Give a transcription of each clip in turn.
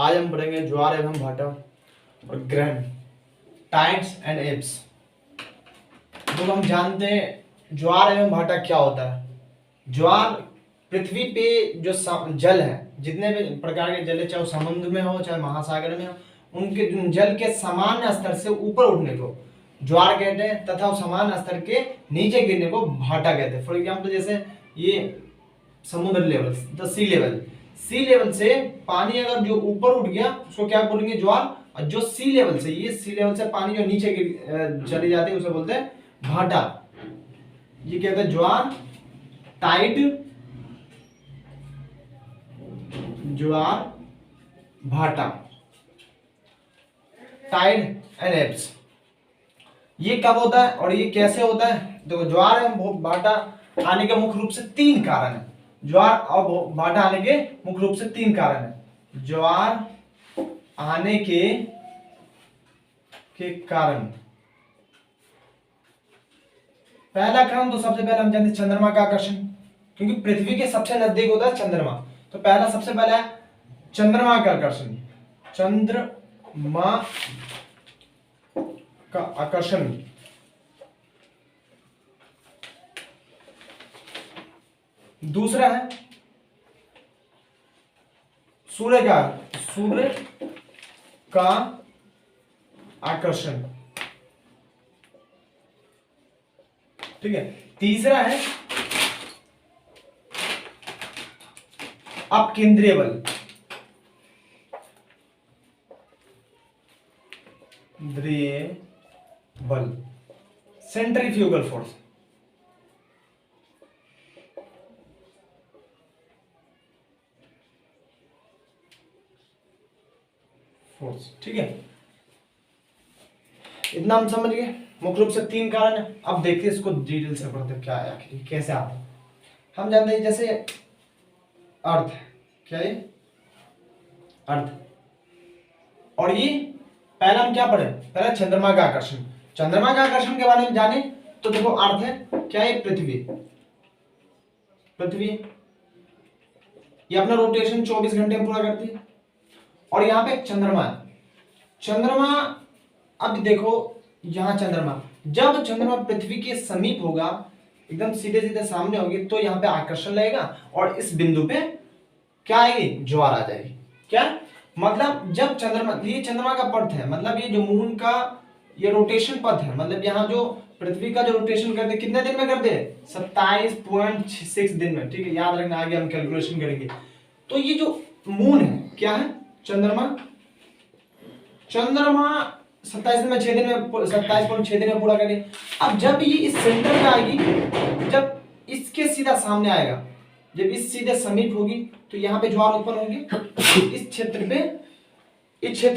आज हम पढ़ेंगे ज्वार एवं भाटा और ग्रहण, टाइड्स एंड एब्स। तो हम जानते हैं ज्वार एवं भाटा क्या होता है। ज्वार पृथ्वी पे जो जल है, जितने भी प्रकार के जल है, चाहे समुद्र में हो चाहे महासागर में हो, उनके जल के सामान्य स्तर से ऊपर उठने को ज्वार कहते हैं तथा सामान्य स्तर के नीचे गिरने को भाटा कहते हैं। फॉर एग्जाम्पल जैसे ये समुद्र लेवल, द सी लेवल से पानी अगर जो ऊपर उठ गया उसको क्या बोलेंगे, ज्वार। और जो सी लेवल से पानी जो नीचे चली जाती है उसे बोलते हैं भाटा। ये कहते हैं ज्वार, टाइड, ज्वार, भाटा, टाइड एंड एब्स। ये कब होता है और ये कैसे होता है? देखो, ज्वार एवं भाटा आने के मुख्य रूप से तीन कारण है। ज्वार और भाटा आने के मुख्य रूप से तीन कारण है। ज्वार आने के कारण, पहला कारण तो सबसे पहले हम जानते हैं चंद्रमा का आकर्षण, क्योंकि पृथ्वी के सबसे नजदीक होता है चंद्रमा। तो पहला सबसे पहला है चंद्रमा का आकर्षण, चंद्रमा का आकर्षण। दूसरा है सूर्य का आकर्षण, ठीक है। तीसरा है अपकेंद्रीय बल, सेंट्रीफ्यूगल फोर्स। ठीक है, इतना हम समझ गए। मुख्य रूप से तीन कारण है। अब देखते हैं इसको डिटेल से पढ़ते क्या है, आखिर कैसे आता है। हम जानते हैं जैसे अर्थ, क्या है अर्थ, और ये पहला हम क्या पढ़े, पहला चंद्रमा का आकर्षण। चंद्रमा का आकर्षण के बारे में जाने तो देखो, अर्थ है क्या है, पृथ्वी ये अपना रोटेशन 24 घंटे में पूरा करती है। और यहाँ पे चंद्रमा, अब देखो यहाँ चंद्रमा, जब चंद्रमा पृथ्वी के समीप होगा, एकदम सीधे सीधे सामने होगी, तो यहाँ पे आकर्षण लगेगा और इस बिंदु पे क्या आएगी, ज्वार आ जाएगी। क्या मतलब, जब चंद्रमा, ये चंद्रमा का पथ है, मतलब ये जो मून का ये रोटेशन पथ है, मतलब यहाँ जो पृथ्वी का जो रोटेशन करते हैं, कितने दिन में करते हैं, 27.6 दिन में, ठीक है। याद रखना, आगे हम कैलकुलेशन करेंगे। तो ये जो मून है क्या है, चंद्रमा 27 में 6 दिन में 27.6 दिन में पूरा करें। अब जब ये इस सेंटर में आएगी, जब इसके सीधा सामने आएगा, जब इस सीधे समीप होगी, तो यहाँ पे ज्वार उत्पन्न होंगे। इस क्षेत्र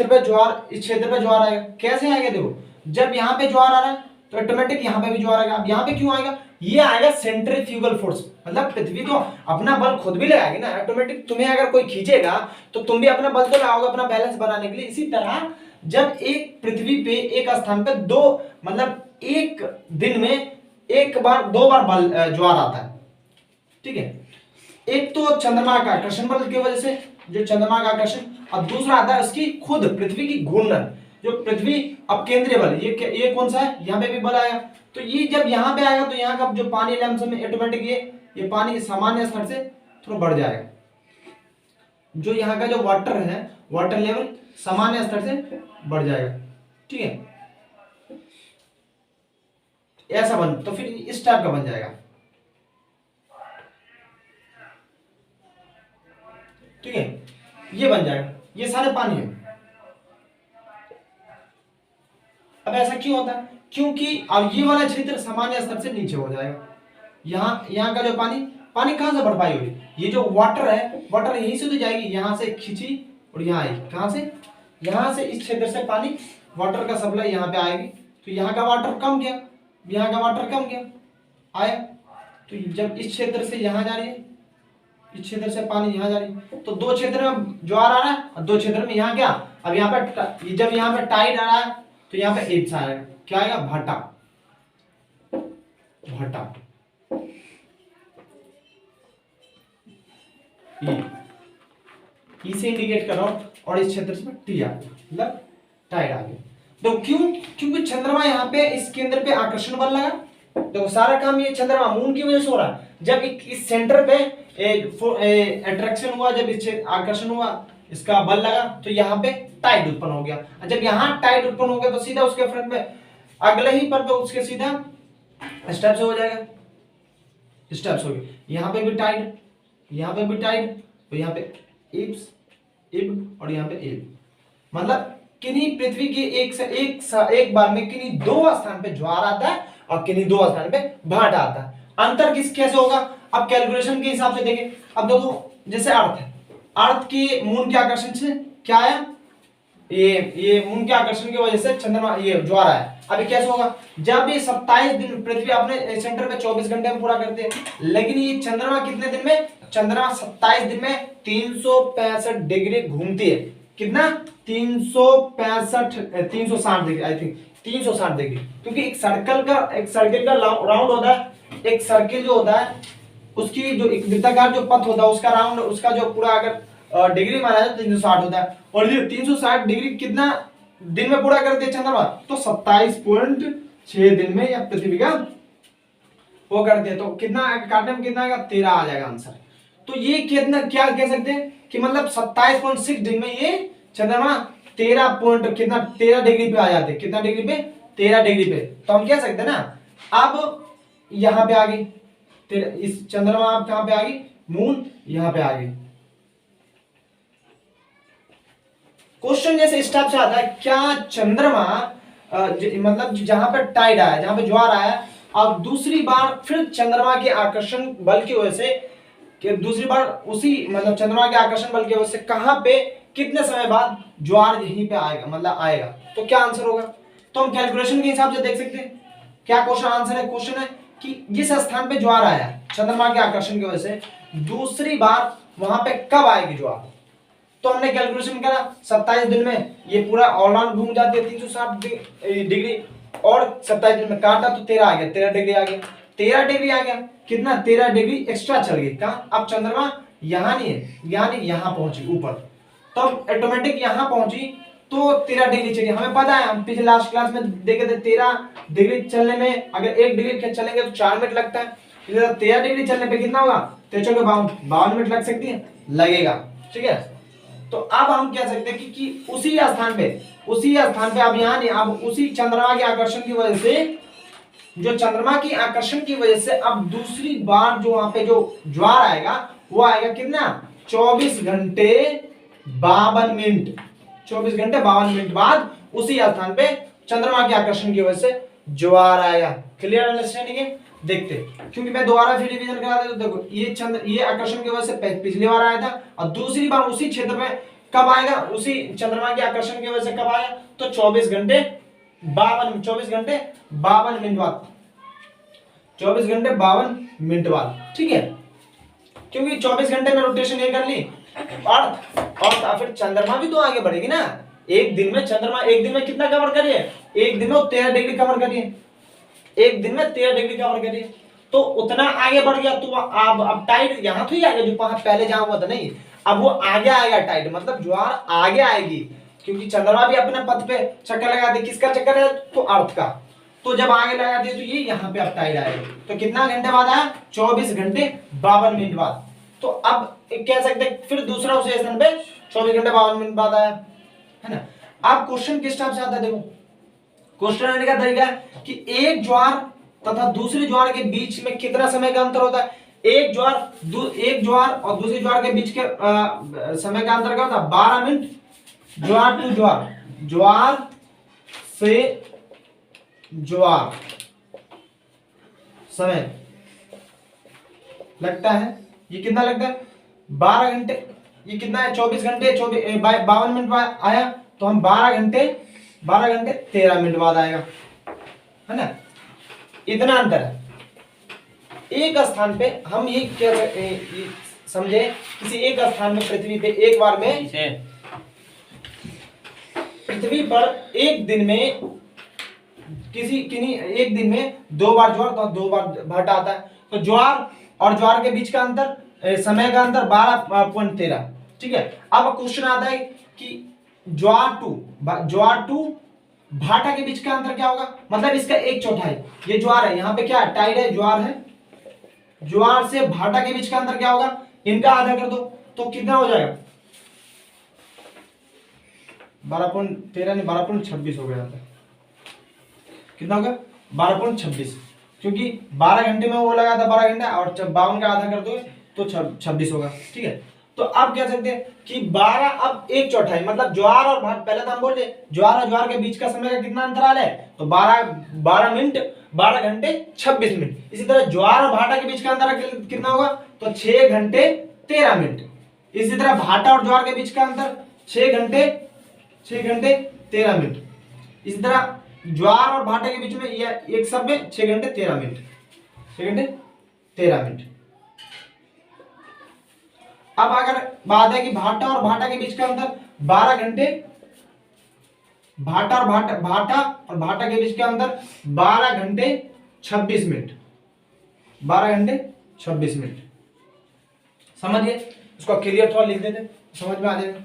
पे ज्वार आएगा। कैसे आएगा? देखो, जब यहाँ पे ज्वार आ रहा है तो ऑटोमेटिक यहाँ पे भी ज्वार आएगा। अब यहाँ पे क्यों आएगा? ये आएगा सेंट्रीफ्यूगल फोर्स, मतलब पृथ्वी तो अपना बल खुद भी लगाएगी ना ऑटोमेटिक। तुम्हें अगर कोई खींचेगा तो तुम भी अपना बल तो लगाओगे अपना बैलेंस बनाने के लिए। इसी तरह जब एक पृथ्वी पे एक स्थान पे दो, मतलब एक दिन में दो बार बल ज्वार आता है, ठीक है। एक तो चंद्रमा का आकर्षण बल की वजह से, जो चंद्रमा का आकर्षण, और दूसरा आता है उसकी खुद पृथ्वी की घूर्णन, जो पृथ्वी अपकेंद्रीय बल। ये कौन सा है? यहाँ पे भी बल आया। तो ये जब यहाँ पे आएगा तो यहाँ का जो पानी लमसम में ऑटोमेटिक ये पानी सामान्य स्तर से थोड़ा बढ़ जाएगा। जो यहाँ का जो वाटर लेवल सामान्य स्तर से बढ़ जाएगा, ठीक है। ऐसा बन, तो फिर इस टाइप का बन जाएगा, ठीक है। ये बन जाएगा, ये सारे पानी है। अब ऐसा क्यों होता है? क्योंकि अब ये वाला क्षेत्र सामान्य स्तर से नीचे हो जाएगा। यहाँ का जो पानी कहां से भरपाई होगी? ये जो वाटर है, वाटर यहीं से तो जाएगी, यहां से खींची और यहाँ आई। कहां से? यहाँ से, इस क्षेत्र से पानी, वाटर का सप्लाई यहाँ पे आएगी। तो यहाँ का वाटर कम गया, यहाँ का वाटर कम गया, आया। तो जब इस क्षेत्र से यहाँ जा रही है, इस क्षेत्र से पानी यहाँ जा रही है, तो दो क्षेत्र में ज्वार आ रहा है और दो क्षेत्र में यहाँ क्या, अब यहाँ पे जब यहाँ पे टाइड आ रहा है तो यहाँ पे एब्स आएगा। क्या आएगा? भाटा। ई से इंडिकेट कर रहा हूं और इस क्षेत्र से टी आ गया, मतलब टाइड आ गया। तो क्यों? क्योंकि चंद्रमा यहाँ पे इस केंद्र पे आकर्षण बल लगा। तो सारा काम ये चंद्रमा मून की वजह से हो रहा है। जब इस सेंटर पे अट्रैक्शन हुआ, जब इस आकर्षण हुआ, इसका बल लगा, तो यहाँ पे टाइड उत्पन्न हो गया। जब यहाँ टाइड उत्पन्न हो गया तो सीधा उसके फ्रंट में अगले ही पर पे उसके सीधा स्टेप्स हो जाएगा, स्टेप्स हो गए। यहाँ पे भी टाइड, यहाँ पे भी टाइड, तो यहाँ पे इब्स, इब और यहाँ पे इब, मतलब किन्हीं पृथ्वी के एक बार में किन्हीं दो स्थान पे ज्वार आता है और किन्हीं दो स्थान पे भाटा आता है। अंतर कैसे होगा? अब कैलकुलेशन के हिसाब से देखें। अब देखो जैसे अर्थ है, अर्थ के मून के आकर्षण से क्या आया, ये मून के आकर्षण की वजह से चंद्रमा ये ज्वार आया। अभी कैसे होगा? जब ये 27 दिन पृथ्वी अपने सेंटर पे 24 घंटे में पूरा करते हैं, लेकिन ये चंद्रमा कितने दिन में? चंद्रमा 27 दिन में 365 डिग्री घूमती है। कितना? 365 360 डिग्री, आई थिंक 360 डिग्री, क्योंकि एक सर्कल का राउंड होता है। एक सर्किल जो होता है उसकी जो एक वृत्ताकार जो पथ होता है उसका राउंड, उसका जो पूरा अगर डिग्री माना जाए तो 360 होता है। और ये 360 डिग्री कितना दिन में पूरा करते हैं चंद्रमा? तो 27.6 दिन में या पृथ्वी का वो करते हैं। तो कितना काटने में कितना आएगा? 13 आ जाएगा आंसर। तो ये कितना क्या कह सकते हैं कि मतलब 27.6 दिन में ये चंद्रमा 13 डिग्री पे आ जाते हैं। कितना डिग्री पे? 13 डिग्री पे। तो हम कह सकते हैं ना, अब यहां पे आ गई इस चंद्रमा, आप कहां पे आ गई? मून यहां पे आ गई। क्वेश्चन जैसे इस टाइप से आता है, क्या चंद्रमा मतलब जहां पर टाइड आया, जहां पे ज्वार आया, अब दूसरी बार फिर चंद्रमा के आकर्षण बल की वजह से कि दूसरी बार उसी मतलब चंद्रमा के आकर्षण बल की वजह से कहां पे कितने समय बाद ज्वार यहीं पे आएगा, मतलब आएगा? तो क्या आंसर होगा? तो हम कैलकुलेशन के हिसाब से देख सकते हैं क्या क्वेश्चन आंसर है। क्वेश्चन है कि जिस स्थान पे ज्वार आया चंद्रमा के आकर्षण की वजह से, दूसरी बार वहां पे कब आएगी ज्वार? तो हमने कैलकुलेशन करा 27 दिन में ये पूरा ऑल राउंड घूम जाती है 360 डिग्री, और 27 दिन में काटा तो 13 आ गया, 13 डिग्री आ गया, 13 डिग्री आ गया। कितना? 13 डिग्री एक्स्ट्रा चल गई। कहां? अब चंद्रमा यहां नहीं है, यानी यहां पहुंची ऊपर, तो ऑटोमेटिक यहां पहुंची तो 13 डिग्री चली। हमें पता है, हम पिछले लास्ट क्लास में देखे थे 13 डिग्री चलने में अगर 1 डिग्री चलेंगे तो 4 मिनट लगता है। 13 डिग्री चलने पे कितना होगा? 52 मिनट लग सकती है, लगेगा। ठीक है, तो अब हम कह सकते हैं कि उसी स्थान पे अब यहाँ नहीं, अब उसी चंद्रमा के आकर्षण की वजह से, जो चंद्रमा की आकर्षण की वजह से अब दूसरी बार जो वहां पे जो ज्वार आएगा वो आएगा कितना? 24 घंटे 52 मिनट, 24 घंटे 52 मिनट बाद उसी स्थान पे चंद्रमा के आकर्षण की वजह से ज्वार आएगा। क्लियर अंडरस्टैंडिंग है? देखते, क्योंकि मैं दोबारा फिर रिवीजन करा देता हूं। देखो ये आकर्षण की वजह से पिछली बार आया था, और दूसरी बार उसी क्षेत्र में कब आएगा? उसी चंद्रमा के आकर्षण की वजह से कब आएगा? तो 24 घंटे 52 मिनट बाद, 24 घंटे 52 मिनट बाद। ठीक है, क्योंकि 24 घंटे में रोटेशन ये कर ली और फिर चंद्रमा भी तो आगे बढ़ेगी ना। एक दिन में चंद्रमा एक दिन में कितना कवर करिए? एक दिन में 13 डिग्री कवर करिए, एक दिन में 13 डिग्री कवर करिए, तो उतना आगे बढ़ गया। तो अब टाइड यहां तो ही आ गया जो पहले जहां हुआ था, नहीं, अब वो आगे आएगा टाइड, मतलब ज्वार आगे आएगी, क्योंकि चंद्रमा भी अपने पथ पे चक्कर लगाती है। किसका चक्कर है? तो अर्थ का। तो जब आगे लगाती है तो ये यहाँ पे अब टाइड आएगा। तो कितना घंटे बाद आया? 24 घंटे 52 मिनट बाद। तो अब कह सकते हैं फिर दूसरा उसी स्थान पे 24 घंटे 52 मिनट बाद आया, है ना। अब क्वेश्चन किस टाइप से आता है? देखो, क्वेश्चन आने का तरीका है कि एक ज्वार तथा दूसरी ज्वार के बीच में कितना समय का अंतर होता है? एक ज्वार और दूसरी ज्वार के बीच के समय का अंतर क्या होता है? 12 मिनट। ज्वार टू ज्वार से ज्वार समय लगता है, ये कितना लगता है? 12 घंटे। ये कितना है? 24 घंटे 52 मिनट बाद आया, तो हम 12 घंटे 13 मिनट बाद आएगा, है ना। इतना अंतर है। एक स्थान पे हम ये क्या समझे, किसी एक स्थान में पृथ्वी पे एक बार में, पृथ्वी पर एक दिन में एक दिन में 2 बार ज्वार तो 2 बार भाटा आता है। तो ज्वार और ज्वार के बीच का अंतर, समय का अंतर 12.13। ठीक है, अब क्वेश्चन आता है कि ज्वार टू भाटा के बीच का अंतर क्या होगा, मतलब इसका 1/4, ये ज्वार है, यहाँ पे क्या है, टाइड है, ज्वार है, ज्वार से भाटा के बीच का अंतर क्या होगा, इनका आधा कर दो तो कितना हो जाएगा, 12.13 नहीं 12.26 हो गया यहाँ पे, कितना होगा 12.26, क्योंकि 12 घंटे में वो लगा था 12 घंटा, और 52 का आधा कर दो तो 26 होगा। ठीक है, तो आप कह सकते हैं कि 12 अब 1/4, मतलब ज्वार और भाट, पहले तो हम बोल रहे ज्वार और ज्वार के बीच का समय का कितना अंतराल है, तो 12 मिनट 12 घंटे 26 मिनट। इसी तरह ज्वार और भाटा के बीच का अंतर कितना होगा, तो 6 घंटे 13 मिनट। इसी तरह भाटा और ज्वार के बीच का अंतर 6 घंटे 13 मिनट। इसी तरह ज्वार और भाटा के बीच में एक सब में 6 घंटे 13 मिनट, 6 घंटे 13 मिनट। अब अगर बात है कि भाटा और भाटा के बीच का अंतर 12 घंटे, भाटा और भाटा के बीच का अंतर 12 घंटे 26 मिनट, 12 घंटे 26 मिनट। समझिए, इसको क्लियर थोड़ा लिख देते, समझ में आ जाएगा।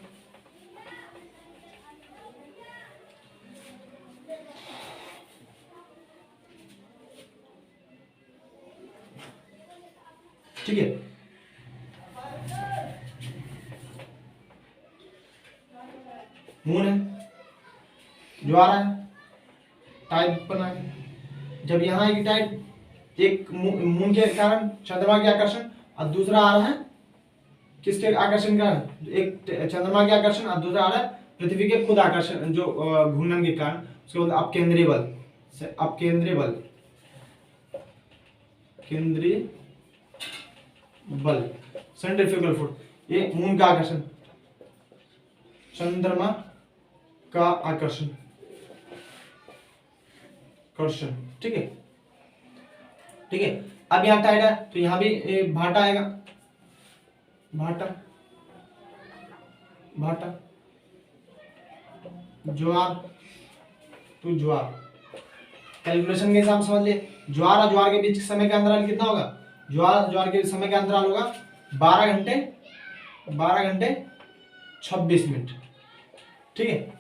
ठीक है, मून है, ज्वार है, टाइड बना है, जब यहाँ एक टाइड, एक मून के कारण चंद्रमा के आकर्षण और दूसरा आ रहा है किसके आकर्षण का, एक चंद्रमा के आकर्षण और दूसरा आ रहा है पृथ्वी के खुद आकर्षण जो घूर्णन के कारण, उसके बाद अपकेंद्रीय बल, केंद्रीय बल, सेंट्रीफ्यूगल फोर्स, ये मून का आकर्षण, चंद्रमा का आकर्षण, ठीक है, ठीक है। अब यहाँ टाइड है तो यहाँ भी भाटा आएगा, भाटा ज्वार टू ज्वार, कैलकुलेशन के हिसाब से समझ लिए, ज्वार और ज्वार के बीच समय का अंतराल कितना होगा, ज्वार के समय का अंतराल होगा 12 घंटे 26 मिनट। ठीक है,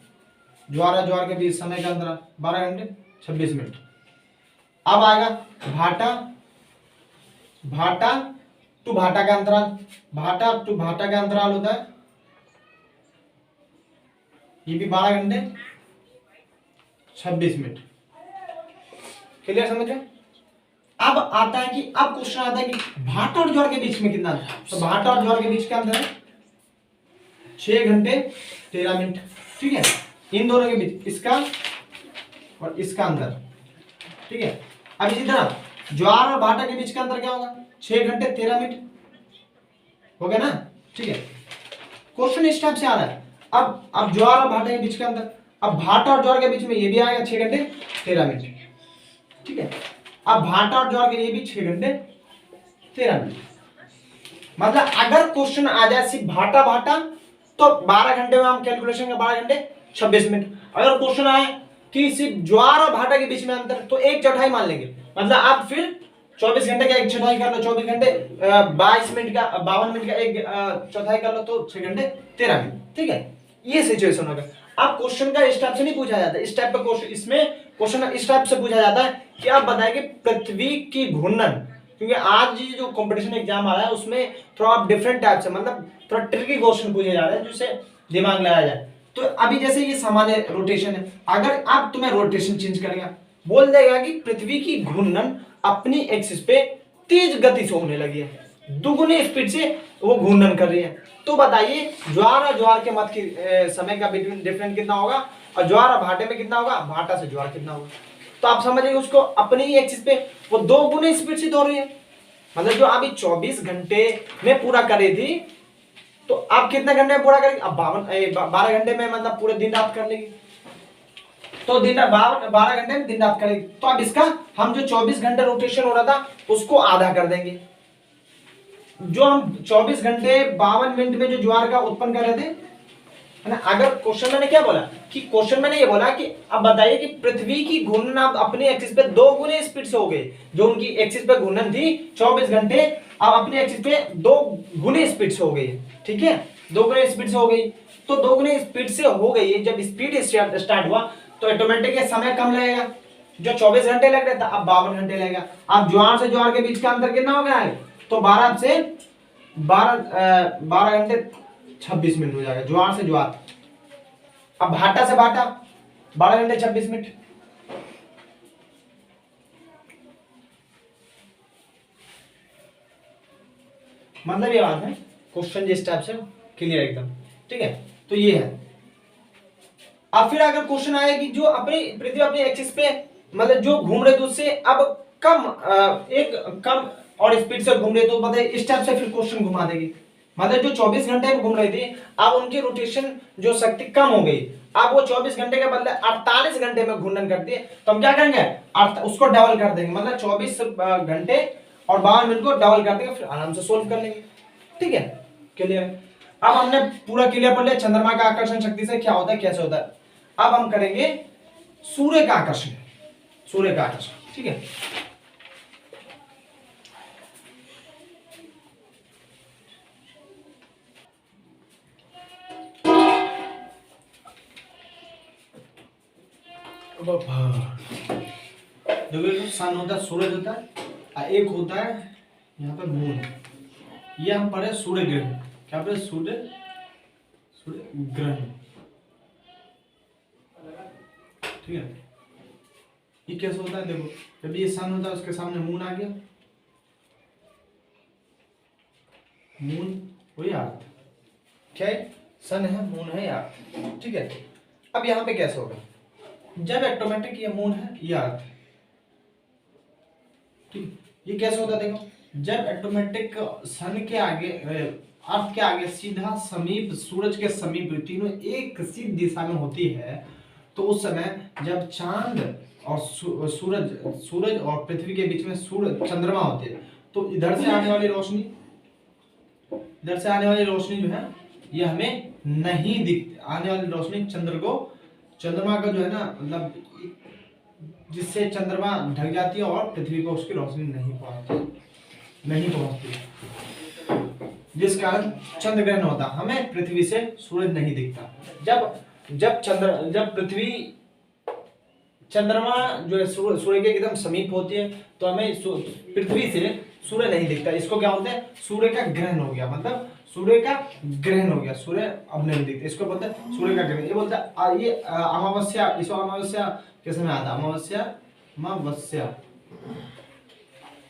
ज्वार और ज्वार के बीच समय का अंतराल 12 घंटे 26 मिनट। अब आएगा भाटा टू भाटा का अंतराल, भाटा का अंतराल होता है ये भी 12 घंटे 26 मिनट। क्लियर, समझ रहे? अब आता है कि अब क्वेश्चन आता है कि भाटा और ज्वार के बीच में कितना है, तो भाटा और ज्वार के बीच का अंतर है 6 घंटे 13 मिनट। ठीक है, इन दोनों के बीच इसका और इसका अंतर। ठीक है, अब इसी तरह ज्वार और भाटा के बीच का अंतर क्या होगा, 6 घंटे 13 मिनट हो गया ना। ठीक है, क्वेश्चन इस टाइप से आ रहा है। अब ज्वार और भाटा के बीच का अंतर, अब भाटा और ज्वार के बीच में ये भी आएगा 6 घंटे 13 मिनट। ठीक है, अब भाटा और ज्वार के लिए भी 6 घंटे 13 मिनट। मतलब अगर क्वेश्चन आ जाए सिर्फ भाटा तो 12 घंटे में हम कैलकुलेशन का 12 घंटे 26 मिनट। अगर क्वेश्चन आए कि सिर्फ ज्वार और भाटा के बीच में अंतर, तो 1/4 मान लेंगे। मतलब आप फिर 24 घंटे का 1/4 कर लो, 24 घंटे 22 मिनट का 52 मिनट का 1/4 कर लो, तो 6 घंटे 13 मिनट। ठीक है, ये सिचुएशन होगा। अब क्वेश्चन का इस टाइप से नहीं पूछा जाता, इस टाइप का क्वेश्चन, इसमें क्वेश्चन इस टाइप से पूछा जाता है कि आप बताएंगे पृथ्वी की घूर्णन, क्योंकि आज ये जो कंपटीशन एग्जाम आ रहा है उसमें थोड़ा आप डिफरेंट टाइप से, मतलब थोड़ा ट्रिकी क्वेश्चन पूछे जा रहे हैं जिससे दिमाग लगाया जाए। तो अभी जैसे ये सामान्य रोटेशन है, अगर आप तुम्हें रोटेशन चेंज करेगा, बोल देगा कि पृथ्वी की घूर्णन अपनी एक्सिस पे तेज गति से होने लगी है, दुगुनी स्पीड से वो घूर्णन कर रही है। तो बताइए ज्वार और ज्वार के मध्य की समय का बिटवीन डिफरेंस कितना होगा, और ज्वार और भाटे में कितना होगा, भाटा से ज्वार कितना होगा। तो आप समझिए उसको अपनी ही एक्सिस पे वो 2 गुने स्पीड से दौड़ रही है। मतलब जो अभी 24 घंटे में पूरा करी थी, तो आप कितने घंटे में पूरा करेंगे, अब 12 घंटे में, मतलब पूरे दिन रात कर लेगी। तो दिन 12 घंटे में दिन रात करेगी। तो अब इसका हम जो 24 घंटे रोटेशन हो रहा था उसको आधा कर देंगे। जो हम 24 घंटे 52 मिनट में जो ज्वार का उत्पन्न कर रहे थे, है ना। अगर क्वेश्चन मैंने क्या बोला कि क्वेश्चन मैंने ये बोला कि अब बताइए कि पृथ्वी की घूर्णन अब अपने एक्सिस पे 2 गुने स्पीड से हो गई। जो उनकी एक्सिस पे घूर्णन थी 24 घंटे, अब अपने एक्सिस पे 2 गुने स्पीड से हो गई है। ठीक है, 2 गुने स्पीड से हो गई। तो 2 गुने स्पीड से हो गई है, जब स्पीड स्टार्ट हुआ तो ऑटोमेटिक समय कम लगेगा। जो 24 घंटे लग रहा था अब 52 घंटे लगेगा। अब ज्वार से ज्वार के बीच का अंतर कितना हो गया है? तो 12 से 12 घंटे 26 मिनट हो जाएगा ज्वार से ज्वार। अब भाटा से भाटा 12 घंटे 26 मिनट। मतलब ये बात है, क्वेश्चन जिस टाइप से क्लियर एकदम। ठीक है, तो ये है। अब फिर अगर क्वेश्चन आया कि जो अपनी पृथ्वी अपनी एक्सिस पे मतलब जो घूम रहे थे उससे अब कम एक कम और स्पीड से घूम रहे, तो मतलब इस टाइप से फिर क्वेश्चन घुमा देगी। मतलब जो 24 घंटे में घूम रही थी अब उनकी रोटेशन जो शक्ति कम हो गई, अब वो 24 घंटे के बदले 48 घंटे में घूर्णन करती है। तो हम क्या करेंगे, उसको डबल कर देंगे, मतलब 24 घंटे और 52 मिनट को डबल कर देंगे, फिर आराम से सोल्व कर लेंगे। ठीक है, क्लियर। अब हमने पूरा क्लियर कर लिया चंद्रमा का आकर्षण शक्ति से क्या होता है, कैसे होता है। अब हम करेंगे सूर्य का आकर्षण, सूर्य का आकर्षण। ठीक है, देखो सन होता है, सूरज होता है, और एक होता है यहाँ पे मून। ये हम पढ़े सूर्य ग्रहण। क्या पढ़े? सूर्य ग्रहण। ठीक है, ये कैसे होता है? देखो जब ये सन होता है उसके सामने मून आ गया, मून वही अर्थ, क्या है? सन है, मून है अर्थ। ठीक है, अब यहाँ पे कैसे होगा? जब ऑटोमेटिक ये मून है, ये अर्थ है। ठीक, ये कैसे होता है? देखो जब ऑटोमेटिक सन के आगे अर्थ के आगे सीधा समीप, सूरज के समीप तीनों एक सी दिशा में होती है, तो उस समय जब चांद और सूरज और पृथ्वी के बीच में सूरज चंद्रमा होते हैं, तो इधर से आने वाली रोशनी, इधर से आने वाली रोशनी जो है ये हमें नहीं दिखती। आने वाली रोशनी चंद्रमा का जो है ना, मतलब जिससे चंद्रमा ढक जाती है और पृथ्वी को उसकी रोशनी नहीं पहुंचती, जिस कारण चंद्र ग्रहण होता, हमें पृथ्वी से सूरज नहीं दिखता। जब पृथ्वी चंद्रमा जो है सूर्य के एकदम समीप होती है, तो हमें पृथ्वी से सूर्य नहीं दिखता। इसको क्या बोलते हैं? सूर्य का ग्रहण हो गया, मतलब सूर्य का ग्रहण हो गया, सूर्य अब नहीं दिखता, इसको बोलते हैं सूर्य का ग्रहण। ये बोलता है ये अमावस्या, इसको अमावस्या किस में आता है? अमावस्या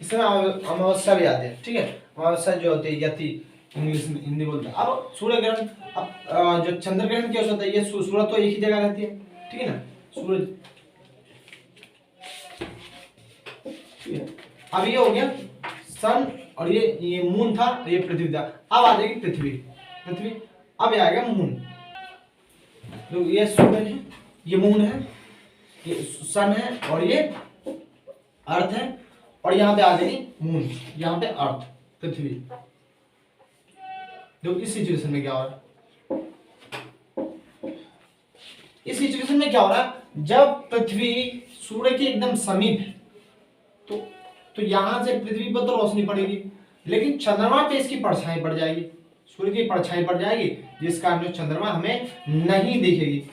इस समय अमावस्या भी आती है। ठीक है, अमावस्या जो होती है यति, इंग्लिश में हिंदी बोलते हैं। अब सूर्य ग्रहण, अब जो चंद्र ग्रहण क्या होता है? ये सूरज तो एक ही जगह रहती है, ठीक है ना, सूरज। ठीक है, अब ये हो गया सन, और ये मून था, ये पृथ्वी था। अब आ जाएगी पृथ्वी, अब ये आएगा मून। तो ये सूरज है, ये मून है, ये सन है, और ये अर्थ है, और यहाँ पे आ जाएगी मून, यहाँ पे अर्थ, पृथ्वी। देखो इस सिचुएशन में क्या हो रहा है, इस सिचुएशन में क्या हो रहा है, जब पृथ्वी सूर्य के एकदम समीप है, तो यहां से पृथ्वी पर तो रोशनी पड़ेगी, लेकिन चंद्रमा पे इसकी परछाई पड़ जाएगी, सूर्य की परछाई पड़ जाएगी, जिस कारण जो चंद्रमा हमें नहीं दिखेगी।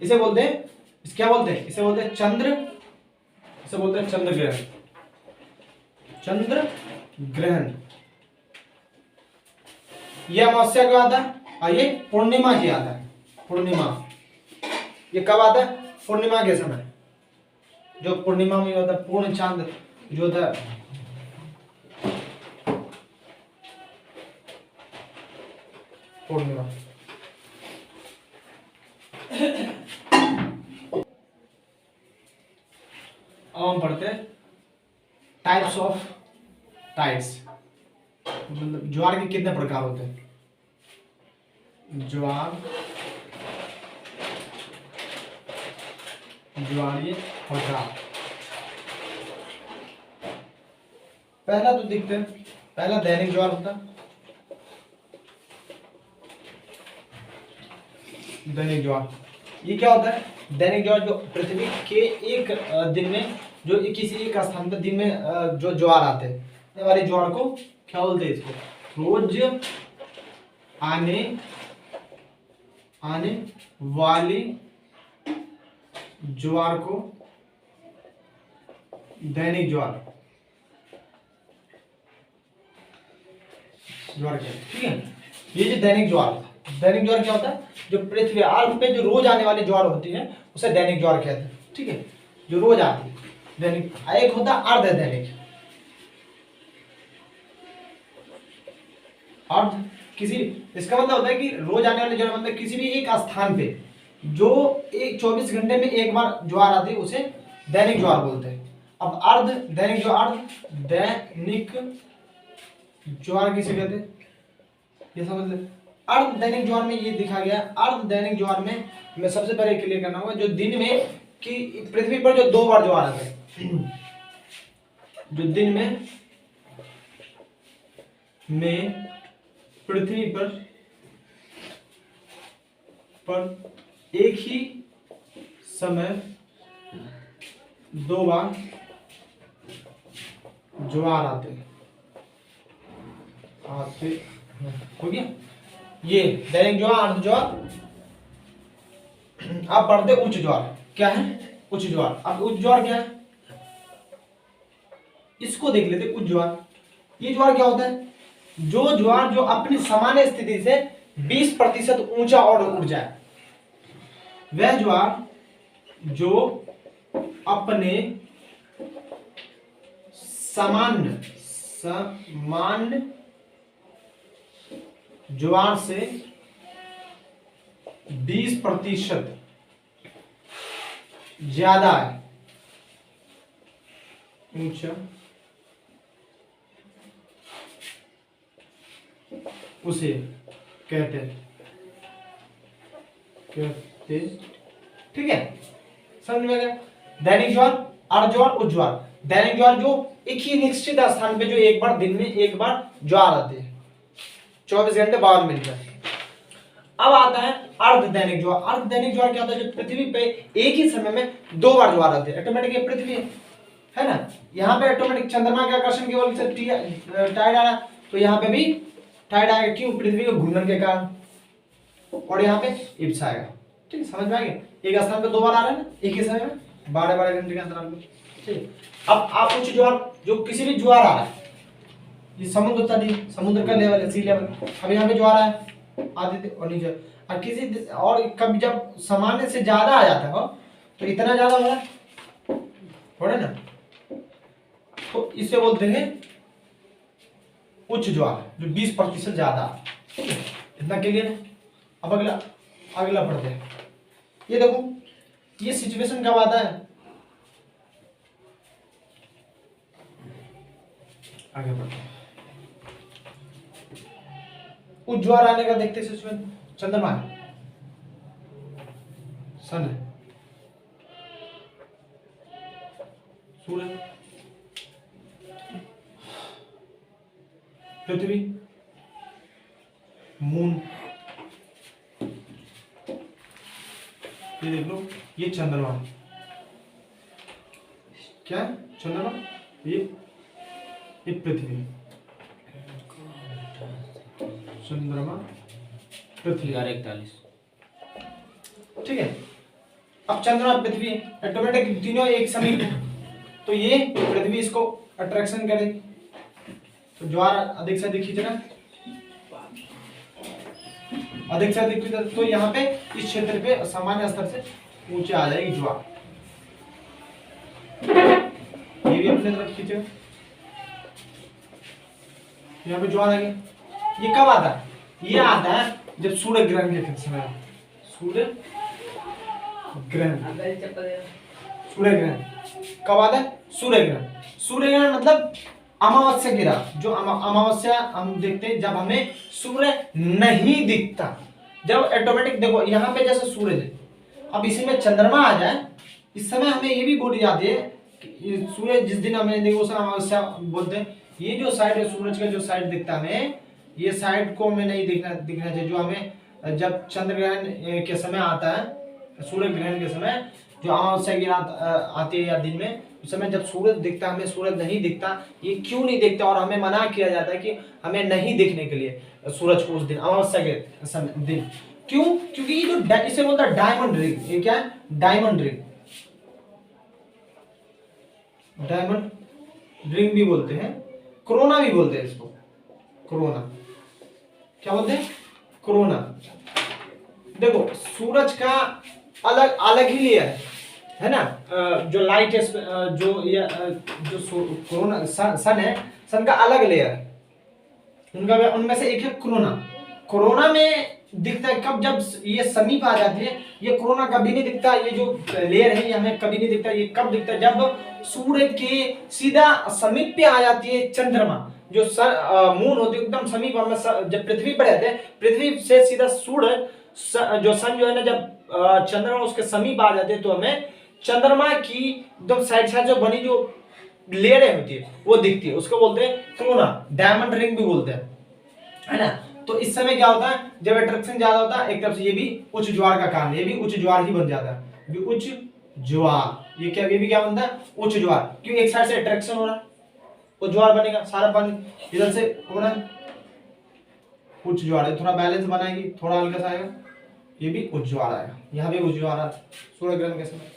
इसे बोलते हैं, क्या बोलते हैं? इसे बोलते हैं चंद्र ग्रहण। चंद्र ग्रहण ये अमावस्या को आता है, और ये पूर्णिमा की आता है। पूर्णिमा ये कब आता है? पूर्णिमा के समय, जो पूर्णिमा में होता है, पूर्ण चांद जो होता है, पूर्णिमा। अब हम पढ़ते हैं टाइप्स ऑफ टाइड्स, मतलब ज्वार के कितने प्रकार होते हैं। ज्वारीय प्रकार, पहला तो देखते हैं पहला दैनिक ज्वार होता, दैनिक ज्वार। ये क्या होता है? दैनिक ज्वार जो पृथ्वी के एक दिन में जो किसी एक स्थान पर दिन में जो ज्वार आते हैं, ये वाले ज्वार को क्या बोलते हैं? इसको रोज आने वाली ज्वार को दैनिक ज्वार कहते हैं। ठीक है, ये जो दैनिक ज्वार था, दैनिक ज्वार क्या होता है? जो पृथ्वी अर्थ पे जो रोज आने वाली ज्वार होती है उसे दैनिक ज्वार कहते हैं। ठीक है, जो रोज आती है दैनिक। एक होता है अर्ध दैनिक। अर्ध किसी, इसका मतलब होता है कि रोज आने वाली ज्वार मतलब किसी भी एक स्थान पे जो एक 24 घंटे में एक बार ज्वार आती है उसे दैनिक ज्वार बोलते हैं। अब अर्ध दैनिक ज्वार, अर्ध दैनिक ज्वार किसे कहते हैं? ये समझ ले। अर्ध दैनिक ज्वार में ये दिखा गया, अर्ध दैनिक ज्वार में मैं सबसे पहले क्लियर करना होगा जो दिन में कि पृथ्वी पर जो 2 बार ज्वार आते हैं, जो दिन में पृथ्वी पर एक ही समय 2 बार ज्वार आते हो गया। ये दैनिक ज्वार, अर्ध ज्वार। आप पढ़ते उच्च ज्वार। क्या है? उच्च ज्वार। अब उच्च ज्वार क्या है इसको देख लेते। उच्च ज्वार, ये ज्वार क्या होता है? जो ज्वार जो अपनी सामान्य स्थिति से 20% ऊंचा और उठ जाए, वह ज्वार जो अपने सामान्य ज्वार से 20% ज्यादा है, ऊंचा, उसे कहते। ठीक है, समझ में गया? दैनिक ज्वार, अर्ध ज्वार, उच्च ज्वार। दैनिक ज्वार जो एक ही निश्चित स्थान पे जो एक बार दिन में एक बार ज्वार आते हैं 24 घंटे 52 मिनट में। अब आता है अर्ध दैनिक ज्वार। अर्ध दैनिक ज्वार क्या होता है? जो पृथ्वी पे एक ही समय में 2 बार ज्वार आते हैं। ऑटोमेटिक ये पृथ्वी है ना, यहाँ पे ऑटोमेटिक चंद्रमा के आकर्षण की वजह से टाइड आ रहा, तो यहाँ पे भी टाइड आएगा। क्यों? पृथ्वी के घूर्णन के कारण। और यहाँ पे इप्स आएगा। ठीक, समझ में आ गया? एक स्थान पे 2 बार आ रहा है ना एक ही समय में 12-12 घंटे के अंतराल में। ठीक, अब आप उच्च ज्वार जो किसी भी ज्वार आ रहा है, ये समुद्र तली, समुद्र का लेवल है, सी लेवल। अब यहाँ पे ज्वार है आदित्य और नीचे, और किसी और कभी जब सामान्य से ज्यादा आ जाता है तो इतना ज्यादा हो रहा है थोड़ा ना, तो इसे बोलते हैं उच्च ज्वार, जो 20% ज्यादा। इतना क्लियर है? अब अगला पढ़ते हैं। ये देखो, ये सिचुएशन कब आता है? आगे बढ़ते हैं। उच्च ज्वार आने का देखते सिचुएशन। चंद्रमा है, सन है, सूर्य, पृथ्वी, मून, ये देख लो, ये चंद्रमा। क्या चंद्रमा? ये पृथ्वी, चंद्रमा, पृथ्वी 41। ठीक है, अब चंद्रमा पृथ्वी ऑटोमेटिक तीनों एक समय, तो ये पृथ्वी इसको अट्रैक्शन करेगी, तो ज्वार अधिक से अधिक खींचना, अधिक से अधिक, तो यहाँ पे इस क्षेत्र पे सामान्य स्तर से ऊंचे आ जाएगी ज्वार। ये भी अपने तरफ खींचेगा, यहाँ पे ज्वार आ गया। ये कब आता है? ये आता है जब सूर्य ग्रहण के समय, सूर्य ग्रहण कब आता है? सूर्य ग्रहण मतलब अमावस्या की रात, जो अमावस्या हम देखते हैं जब हमें सूर्य नहीं दिखता, जब ऑटोमेटिक देखो यहाँ पे जैसे सूर्य है, अब इसी में चंद्रमा आ जाए, इस समय हमें ये भी बोली जाती है कि सूर्य जिस दिन हमें देखो उस अमावस्या बोलते हैं, ये जो साइड है सूरज का जो साइड दिखता है हमें, ये साइड को हमें नहीं दिखना चाहिए। जो हमें जब चंद्र ग्रहण के समय आता है, सूर्य ग्रहण के समय जो अमावस्या की रात आती है या दिन में, उस समय जब सूरज दिखता है हमें सूरज नहीं दिखता। ये क्यों नहीं दिखता और हमें मना किया जाता है कि हमें नहीं दिखने के लिए सूरज को उस दिन अमावस्या के समय दिन? क्यों? क्योंकि ये जो इसे बोलता है डायमंड रिंग। ये क्या है? Diamond ring. डायमंड रिंग भी बोलते हैं, कोरोना भी बोलते हैं इसको। कोरोना क्या बोलते हैं? कोरोना। देखो सूरज का अलग अलग ही लेयर है ना, जो लाइट है जो ये जो कोरोना सन है, सन का अलग लेयर है उनका, उनमें से एक है कोरोना। कोरोना में दिखता है कब? जब ये समीप आ जाती है। ये कोरोना कभी नहीं दिखता, ये जो लेयर है ये हमें कभी नहीं दिखता। ये कब दिखता है? जब सूर्य के सीधा समीप पे आ जाती है चंद्रमा, जो मून होती है एकदम समीप में, जब पृथ्वी पर रहते हैं, पृथ्वी से सीधा सूर्य जो सन जो है ना, जब चंद्रमा उसके समीप आ जाते हैं तो हमें चंद्रमा की एकदम साइड साइड जो बनी जो लेयरें होती है वो दिखती है। उसको बोलते हैं कोरोना, डायमंड रिंग भी बोलते हैं, है ना। तो इस समय क्या होता है? जब अट्रैक्शन ज्यादा होता है, एक तरफ से ये भी उच्च ज्वार का कारण, ये भी उच्च ज्वार ही बन जाता है, ये उच्च ज्वार। ये क्या? ये भी क्या बनता है? उच्च ज्वार। क्यों? एक साइड से अट्रैक्शन हो रहा है, वो ज्वार बनेगा, सारा पानी इधर से हो रहा है, उच्च ज्वार है। थोड़ा बैलेंस बनाएगी, थोड़ा हल्का सा आएगा, ये भी उच्च ज्वार आएगा। यहाँ भी उच्च ज्वार आ रहा है सूर्य ग्रहण के समय,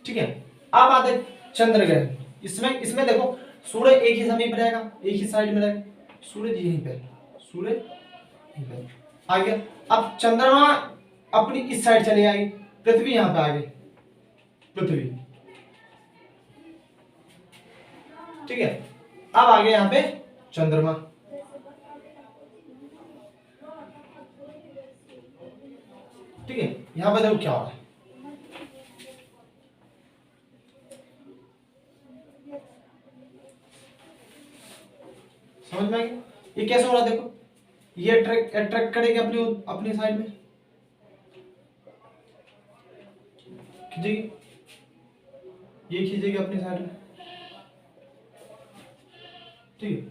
ठीक है। अब आते चंद्र ग्रहण। इसमें देखो सूर्य एक ही समीप रहेगा, एक ही साइड में रहेगा, सूरज यहीं पे, सूर्य यहीं पे आ गया। अब चंद्रमा अपनी इस साइड चली आएगी, पृथ्वी यहां पे आ गई, पृथ्वी, ठीक है। अब आ गया यहां पे चंद्रमा, ठीक है। यहां पे देखो क्या हो रहा है, समझ में आ गया? ये कैसे हो रहा है? देखो ये अट्रैक्ट करेगी अपनी अपनी साइड में, खींचेगी, ये खींचेगी अपनी साइड में, ठीक है,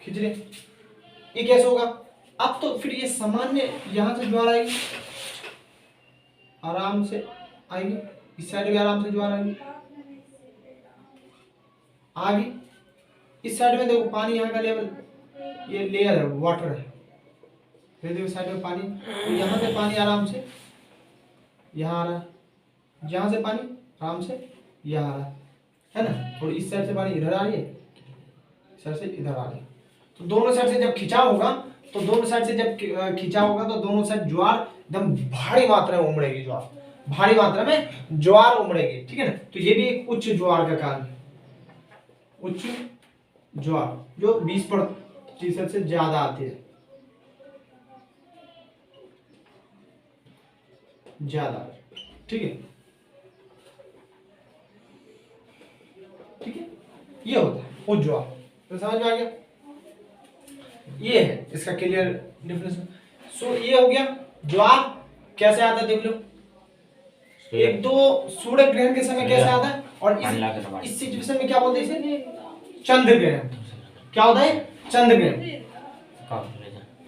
खींच ले। ये कैसे होगा? अब तो फिर ये सामान्य यहां से ज्वार आएगी, आराम से आएगी, इस साइड भी आराम से ज्वार आएगी, आ गई। इस साइड में देखो पानी, यहाँ का लेवल, ये लेयर है, वाटर है, फिर देखो साइड में पानी, तो यहाँ से पानी आराम से यहाँ आ रहा है, यहाँ से पानी आराम से यहाँ आ रहा है ना। और इस साइड से पानी इधर आ रही है, इस साइड से इधर आ रही है। तो दोनों साइड से जब खिंचाव होगा, तो दोनों साइड से जब खिंचाव होगा तो दोनों साइड ज्वार एकदम भारी मात्रा में उमड़ेगी, ज्वार भारी मात्रा में ज्वार उमड़ेगी, ठीक है ना। तो ये भी एक उच्च ज्वार का कारण है, उच्च ज्वार जो 20% से ज्यादा आती है, ज्यादा, ठीक है, ठीक है। ये होता है उच्च ज्वार, तो समझ में आ गया? ये है इसका क्लियर डिफरेंस। सो ये हो गया ज्वार कैसे आता है, देख लो। एक तो सूर्य ग्रहण के समय कैसे आता है, और इस सिचुएशन में क्या बोलते हैं इसे? चंद्र ग्रहण। क्या होता है? चंद्र ग्रहण,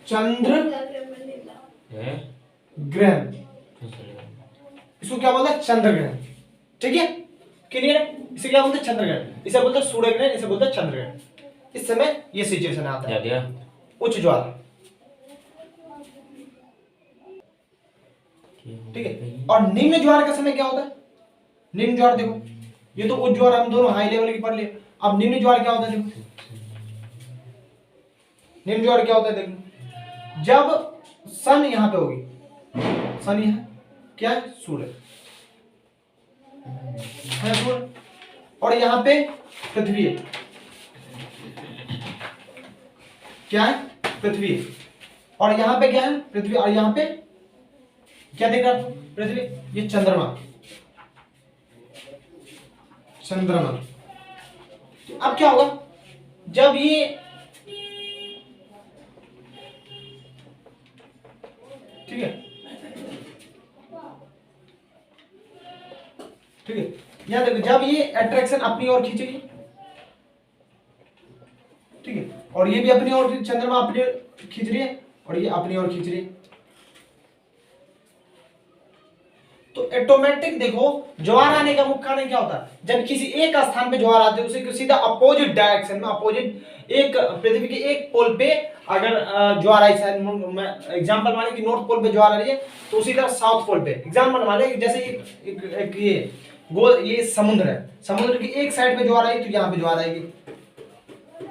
चंद्र ग्रहण, इसको क्या बोलते हैं? चंद्र ग्रहण, ठीक है, क्लियर है? इसे क्या बोलते हैं? चंद्र ग्रहण। इसे बोलते हैं सूर्य ग्रहण, इसे बोलते हैं चंद्र ग्रहण। इस समय ये सिचुएशन आता है, उच्च ज्वार, ठीक है। और निम्न ज्वार का समय क्या होता है? निम्न ज्वार देखो, ये तो उच्च ज्वार हम दोनों हाई लेवल की पढ़ लिए। अब निम्न ज्वार क्या होता है? देखो निम्न ज्वार क्या होता है, देखो जब सन यहां पे होगी, सन यहां क्या है? सूर्य है, सूर्य, और यहां पे पृथ्वी है, क्या है? पृथ्वी, और यहां पे क्या है? पृथ्वी, और यहां पे क्या देख रहा है? पृथ्वी, ये चंद्रमा, चंद्रमा। अब क्या होगा जब ये ठीक है, ठीक है, यहाँ देखो जब ये अट्रैक्शन अपनी ओर खींचेगी, ठीक है, और ये भी अपनी ओर, चंद्रमा अपनी ओर खींच रही है और ये अपनी ओर खींच रही है, तो ऑटोमेटिक देखो ज्वार आने का मुख्य कारण क्या होता है, जब किसी एक स्थान पे ज्वार आते हैं उसे सीधा अपोजिट डायरेक्शन में, अपोजिट एक पृथ्वी के एक पोल पे अगर ज्वार आई, एग्जांपल माने कि नॉर्थ पोल पे ज्वार आ रही है तो उसी तरह साउथ पोल पे, एग्जांपल माने जैसे एक ये गोल, ये समुद्र है, समुद्र की एक साइड पे ज्वार आई तो यहाँ पे ज्वार आएगी,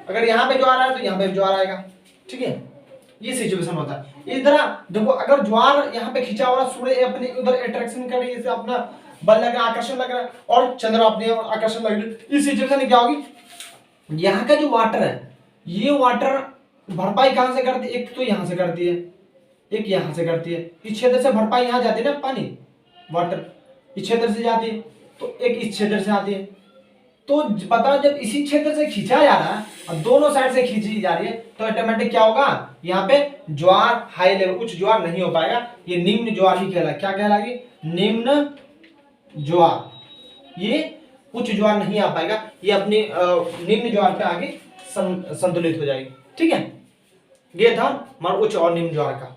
अगर यहाँ पे ज्वार आए तो यहाँ पे ज्वार आएगा, ठीक है, ये सिचुएशन होता है। इस तरह देखो अगर ज्वार यहाँ पे खींचा हो रहा, सूर्य अपने उधर अट्रैक्शन कर रही है, अपना बल लग रहा है, आकर्षण लग रहा है, और चंद्र अपने आकर्षण लग रही है, इस सिचुएशन में क्या होगी, यहाँ का जो वाटर है, ये वाटर भरपाई कहां से करती है, एक तो यहाँ से करती है, एक यहाँ से करती है, इस क्षेत्र से भरपाई यहाँ जाती है ना, पानी वाटर इस क्षेत्र से जाती है, तो एक इस क्षेत्र से आती है, तो पता जब इसी क्षेत्र से खींचा जा रहा है और दोनों साइड से खींची जा रही है तो ऑटोमेटिक क्या होगा, यहाँ पे ज्वार हाई लेवल उच्च ज्वार नहीं हो पाएगा, ये निम्न ज्वार ही कहलाएगा, क्या कहलाएगी, निम्न ज्वार, ये उच्च ज्वार नहीं आ पाएगा, ये अपनी निम्न ज्वार पे आगे संतुलित हो जाएगी, ठीक है, ये था हमारा उच्च और निम्न ज्वार का।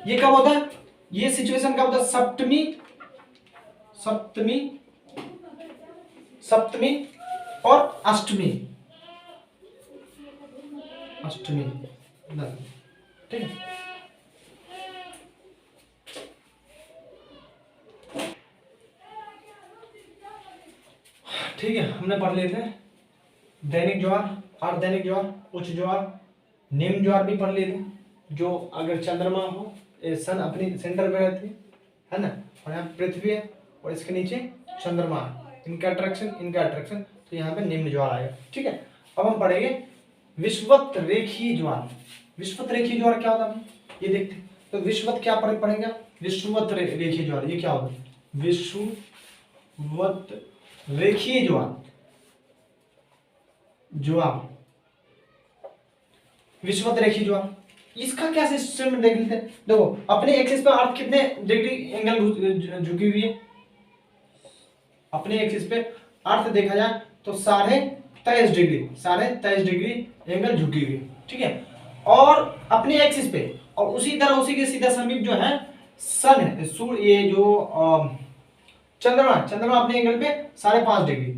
ये कब होता है, ये सिचुएशन कब होता है, सप्तमी और अष्टमी, ठीक है, ठीक है, हमने पढ़ लिए थे दैनिक ज्वार, अर्धदैनिक ज्वार, उच्च ज्वार, निम्न ज्वार भी पढ़ लिए थे, जो अगर चंद्रमा हो, सन अपनी सेंटर पे रहती है ना, और यहाँ पृथ्वी है और इसके नीचे चंद्रमा है, इनका अट्रैक्शन, तो यहाँ पे निम्न ज्वार आएगा, ठीक है। अब हम पढ़ेंगे विषुवत रेखीय ज्वार। विषुवत रेखीय ज्वार क्या होता है, ये देखते हैं, तो विषुवत क्या पढ़ेंगे, विषुवत रेखीय ज्वार, ये क्या होता है, विषुवत रेखीय ज्वार, विषुवत रेखीय ज्वार, इसका क्या सिस्टम देख लेते हैं। देखो अपने एक्सिस पे अर्थ कितने डिग्री एंगल झुकी हुई है, अपने एक्सिस पे अर्थ देखा जाए तो 23.5 डिग्री एंगल झुकी हुई, ठीक है, और अपने एक्सिस पे, और उसी तरह उसी के सीधा समीप जो है सन है, सूर्य, ये जो चंद्रमा अपने एंगल पे 5.5 डिग्री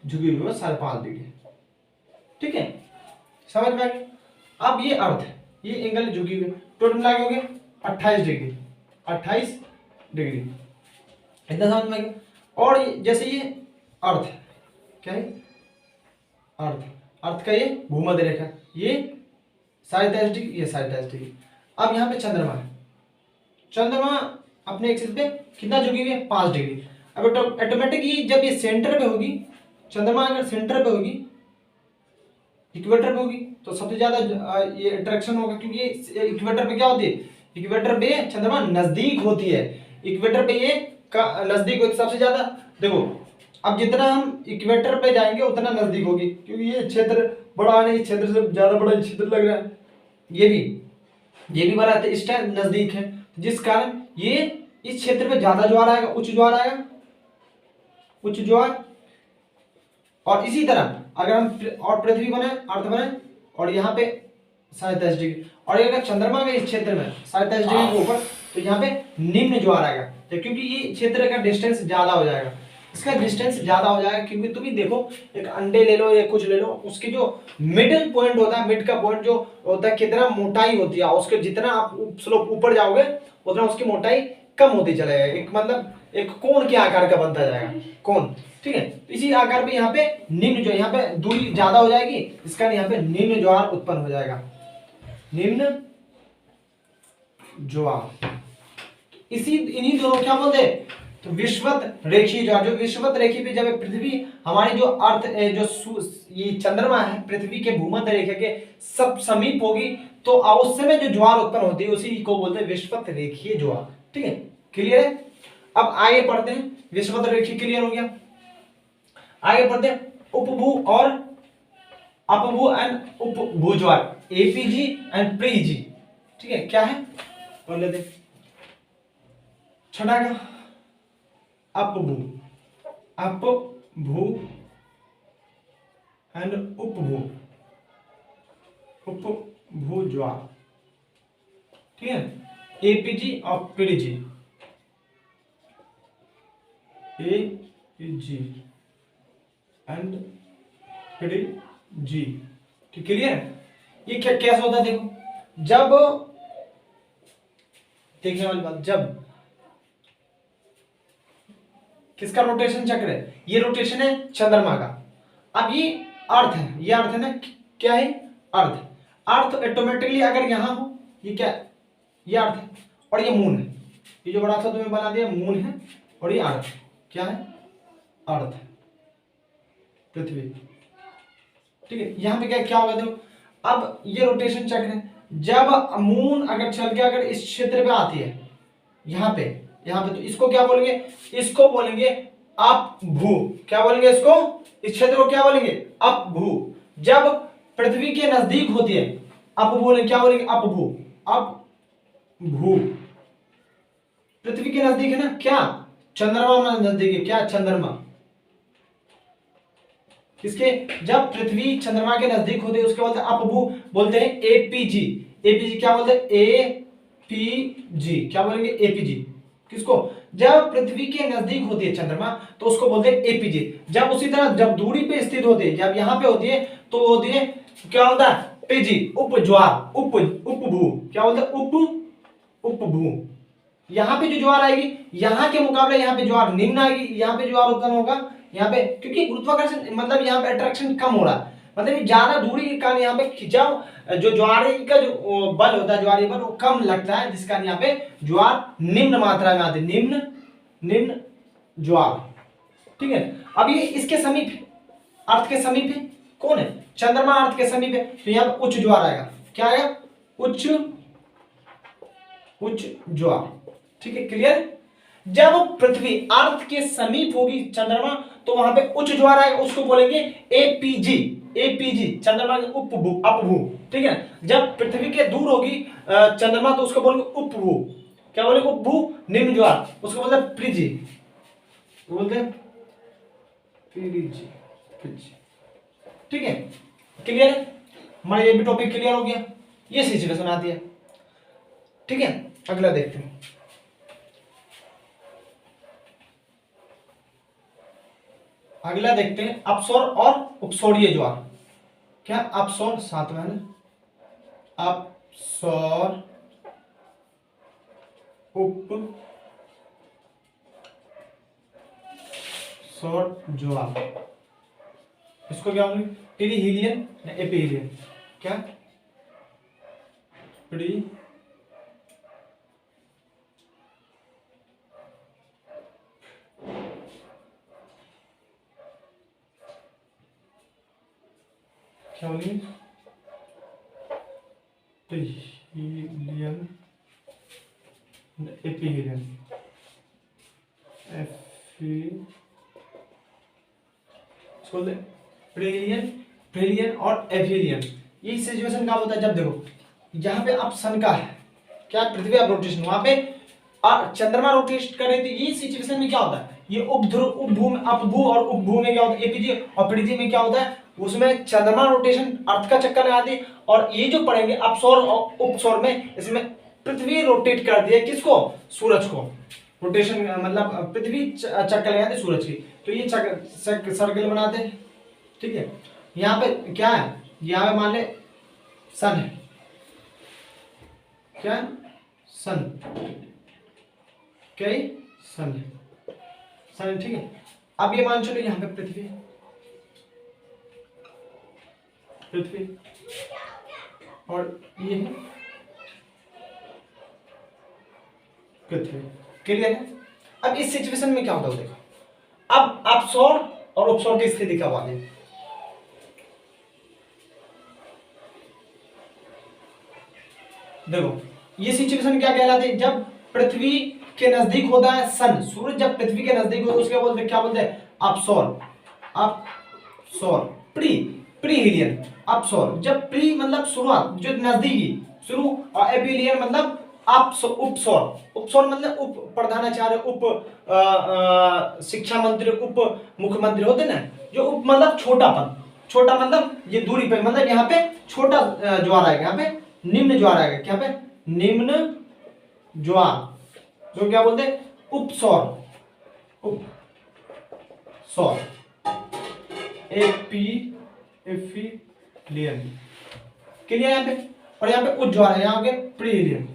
झुकी हुई है, 5.5 डिग्री, ठीक है, समझ में आ गया। अब ये अर्थ है, ये एंगल झुकी हुई, टोटल मिला के हो गया 28 डिग्री, इतना समझ में आ गया। और जैसे ये अर्थ है, क्या है अर्थ का ये भूमध्य रेखा, ये 23.5 डिग्री, ये 23.5 डिग्री। अब यहाँ पे चंद्रमा है, चंद्रमा अपने एक्सिस पे कितना झुकी हुई है, 5 डिग्री। अब ऑटोमेटिक ये जब ये सेंटर पे होगी, चंद्रमा अगर सेंटर पे होगी, इक्वेटर पे होगी, तो सबसे ज्यादा ये अट्रैक्शन होगा, क्योंकि ये इक्वेटर पे क्या होती है, इक्वेटर पे चंद्रमा नजदीक होती है, इक्वेटर पे ये नजदीक होती है सबसे ज्यादा। देखो अब जितना हम इक्वेटर पे जाएंगे उतना नजदीक होगी, क्योंकि ये क्षेत्र बड़ा है, इस क्षेत्र से ज्यादा बड़ा क्षेत्र लग रहा है, ये भी बड़ा है, इस टाइम नजदीक है, जिस कारण ये इस क्षेत्र में ज्यादा ज्वार आएगा, उच्च ज्वार। और इसी तरह अगर हम और पृथ्वी बने, अर्थ बने, और यहाँ पे 27 डिग्री, और अगर चंद्रमा के इस क्षेत्र में 27 डिग्री के ऊपर, तो यहाँ पे निम्न ज्वार आएगा, तो क्योंकि ये क्षेत्र का डिस्टेंस ज्यादा हो जाएगा, इसका डिस्टेंस ज्यादा हो जाएगा, क्योंकि तुम ही देखो एक अंडे ले लो या कुछ ले लो, उसकी जो मिडिल पॉइंट होता है, मिड का पॉइंट जो होता है, कितना मोटाई होती है, उसके जितना आप स्लोप ऊपर जाओगे उतना उसकी मोटाई कम होती चलेगा, एक मतलब एक कोण के आकार का बनता जाएगा, कोण, ठीक है। इसी आकार पे यहाँ पे निम्न, जो यहाँ पे दूरी ज्यादा हो जाएगी, इसका यहाँ पे निम्न ज्वार उत्पन्न हो जाएगा, निम्न ज्वार। इन्हीं दोनों क्या बोलते हैं, तो विषुवत रेखीय ज्वार, जो विषुवत रेखी पे जब पृथ्वी हमारी जो अर्थ जो ये चंद्रमा है पृथ्वी के भूमध्य रेखा के सब समीप होगी, तो उस समय जो ज्वार उत्पन्न होती है उसी को बोलते हैं विषुवत रेखीय ज्वार, ठीक है, क्लियर है। अब आगे पढ़ते हैं, विषुवत रेखी क्लियर हो गया, आगे पढ़ते हैं उपभू एंड उपभू ज्वार, एपीजी एंड प्रीजी, ठीक है, क्या है और लेते छठा का अपभू, अपभू एंड उपभू, उपभू ज्वार, ठीक है, एपीजी और पीडीजी, एपीजी एंड पीडीजी, ठीक, क्लियर है। ये क्या कैसे होता है देखो, जब देखने वाली बात, जब किसका रोटेशन चक्र है, ये रोटेशन है चंद्रमा का। अब ये अर्थ है, ये अर्थ है ना, क्या है अर्थ, अर्थ ऑटोमेटिकली अगर यहां हो, ये क्या, ये अर्थ है और ये मून है, ये जो बड़ा सा तुम्हें बना दिया मून है और ये अर्थ, क्या है अर्थ है, पृथ्वी, ठीक है। यहां पे क्या क्या होगा देखो, अब ये रोटेशन चक्र है, जब मून अगर चल के अगर इस क्षेत्र पे आती है, यहाँ पे तो इसको क्या बोलेंगे, इसको बोलेंगे अपभू, क्या बोलेंगे इसको, इस क्षेत्र को क्या बोलेंगे अपभू। जब पृथ्वी के नजदीक होती है, अपभू बोलेंगे, क्या बोलेंगे अपभू, अपभू, पृथ्वी के नजदीक है ना, क्या चंद्रमा में नजदीक है, क्या चंद्रमा, किसके, जब पृथ्वी चंद्रमा के नजदीक होती है उसके बोलते हैं अपभू, बोलते हैं एपीजी, एपीजी क्या बोलते हैं एपीजी, क्या बोलेंगे एपीजी, किसको, जब पृथ्वी के नजदीक होती है चंद्रमा तो उसको बोलते हैं एपीजी। जब उसी तरह जब दूरी पे स्थित होती है, जब यहां पे होती है तो होती है क्या होता है पीजी, उपज्वार, उपभू, क्या बोलते हैं उपभू। यहां पे जो ज्वार आएगी, यहां के मुकाबले यहां पे ज्वार निम्न आएगी, यहां पे ज्वार उत्पन्न होगा यहाँ पे, क्योंकि गुरुत्वाकर्षण मतलब यहाँ पे अट्रैक्शन कम हो रहा है, मतलब ज्यादा दूरी के कारण यहाँ पे खिंचाव, जो ज्वारी का जो बल होता है, ज्वारी बल वो कम लगता है, जिस कारण यहाँ पे ज्वार निम्न मात्रा में आते, निम्न ज्वार, ठीक है। अब ये इसके समीप, अर्थ के समीप है, कौन है चंद्रमा, अर्थ के समीप है, तो यहाँ पे उच्च ज्वार आएगा, क्या आएगा उच्च ज्वार, ठीक है, क्लियर। जब पृथ्वी अर्थ के समीप होगी चंद्रमा तो वहां पे उच्च ज्वार आएगा, उसको बोलेंगे एपीजी, एपीजी चंद्रमा के उपभू, अपभू, ठीक है। जब पृथ्वी के दूर होगी चंद्रमा तो उसको बोलेंगे उपभू, क्या बोलेंगे उपभू, निम्न ज्वार, उसको बोलते हैं प्रीजी, बोलते हैं प्रीजी, ठीक है, क्लियर है। हमारा ये भी टॉपिक क्लियर हो गया, ये सिचुएशन आती है, ठीक है। अगला देखते हैं, अगला देखते हैं अपसौर और उपसौरीय ज्वार, क्या अपसौर, सातवां है ना, अपसौर उपसौर ज्वार, इसको क्या बोलेंगे पेरिहीलियन या एपिहीलियन, क्या पेरी क्या बोलेंगे पेरिहीलियन एपिहीलियन, पेरिहीलियन और एपिहीलियन। ये सिचुएशन का होता है जब देखो यहाँ पे अब सन का है, क्या पृथ्वी अब रोटेशन, वहां पे चंद्रमा रोटेट कर रही थी, ये सिचुएशन में क्या होता है, ये उपध्रुव, उपभू में अपभू और उपभू में क्या होता है एपीजी और पीडीजी में क्या होता है, उसमें चंद्रमा रोटेशन अर्थ का चक्कर लगाती है, और ये जो पढ़ेंगे अपसौर और उपसौर में, इसमें पृथ्वी रोटेट करती है किसको, सूरज को, रोटेशन मतलब पृथ्वी चक्कर लगाती है सूरज की, तो ये सर्कल बनाते हैं, ठीक है। यहाँ पे क्या है, यहाँ पे मान ले सन है, क्या सन, क्या सन है, सन है, ठीक है। अब ये मान चलो यहाँ पे पृथ्वी और ये है पृथ्वी, क्लियर है। अब इस सिचुएशन में क्या होता है देखो, अब अपसौर और उपसौर की स्थिति कब आती है, देखो ये सिचुएशन क्या कहलाती है, जब पृथ्वी के नजदीक होता है सन, सूरज जब पृथ्वी के नजदीक होता है उसके बोलते हैं, क्या बोलते हैं अपसौर, अपसौर, प्रीहीलियन, अपसौर, जब प्री मतलब शुरुआत, जो नजदीकी, शुरू, और एपिलियन मतलब उपसौर, उपसौर मतलब उप प्रधानाचार्य, उप शिक्षा मंत्री, उप मुख्यमंत्री होते ना, जो उप मतलब छोटा पद, छोटा मतलब ये दूरी पे, मतलब यहाँ पे छोटा ज्वार आएगा, यहाँ पे निम्न ज्वार आएगा, क्या पे निम्न ज्वार, जो क्या बोलते हैं उपसौर, उपसौर, एपिलियन, क्लियर यहाँ पे। और यहाँ पे उच्च ज्वार है, यहाँ पे प्रीहिलियन,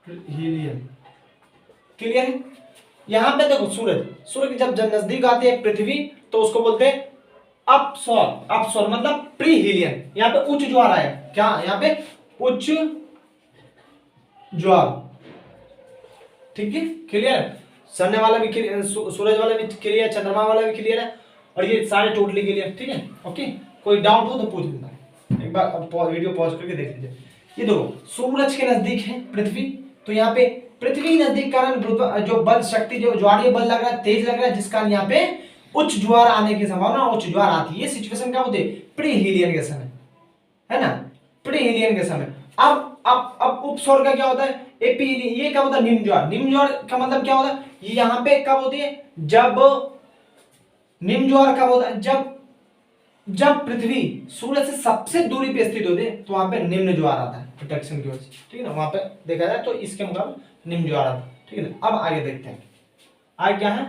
हीलियन, क्लियर है। यहां पे देखो सूरज, सूरज जब नजदीक आती है पृथ्वी तो उसको बोलते हैं अपसौर, अपसौर मतलब प्रीहिलियन, यहाँ पे उच्च ज्वार आया, क्या यहाँ पे उच्च ज्वार, ठीक है, क्लियर। सन्ने वाला भी क्लियर, सूरज वाला भी क्लियर, चंद्रमा वाला भी क्लियर है, और ये सारे टोटली क्लियर, ठीक है, ओके। कोई डाउट हो तो पूछ लेना, एक बार वीडियो पॉज करके देख लीजिए। ये देखो सूरज के नजदीक है पृथ्वी, तो यहाँ पे पृथ्वी नजदीक कारण जो बल शक्ति, जो ज्वारीय बल लग रहा है, तेज लग रहा है, जिस कारण यहाँ पे उच्च ज्वार आने की संभावना, उच्च ज्वार आती है। ये सिचुएशन क्या होती है प्रीहिलियन के समय, है ना, प्रीहिलियन के समय। अब उपसौर का क्या होता है एपीहिलियन, ये क्या होता है निम्न ज्वार, निम्न ज्वार का मतलब क्या होता है, ये यहाँ पे कब होती है, जब निम्न ज्वार कब होता है, जब पृथ्वी सूरज से सबसे दूरी पे स्थित होती है, तो वहां पे निम्न ज्वार आता है प्रोटेक्शन की वजह से, ठीक है ना, वहां पे देखा जाए तो इसके मुकाबले निम्न ज्वार आता है, ठीक है ना। अब आगे देखते हैं, आगे क्या है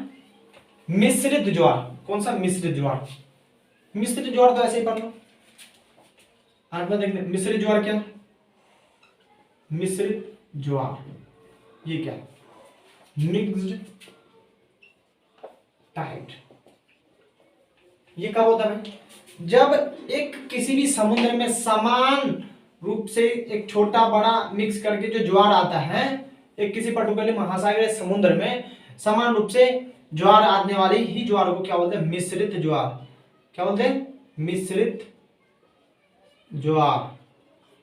मिश्रित ज्वार। कौन सा मिश्रित ज्वार, मिश्रित ज्वार तो ऐसे ही पढ़ लो, आज में देखते मिश्रित ज्वार क्या, मिश्रित ज्वार ये क्या, मिक्स्ड टाइड। ये कब होता है, जब एक किसी भी समुद्र में समान रूप से एक छोटा बड़ा मिक्स करके जो ज्वार आता है, एक किसी पर्टिकुलर महासागरीय समुद्र में समान रूप से ज्वार आने वाली ही ज्वार को क्या बोलते हैं मिश्रित ज्वार, क्या बोलते हैं मिश्रित ज्वार।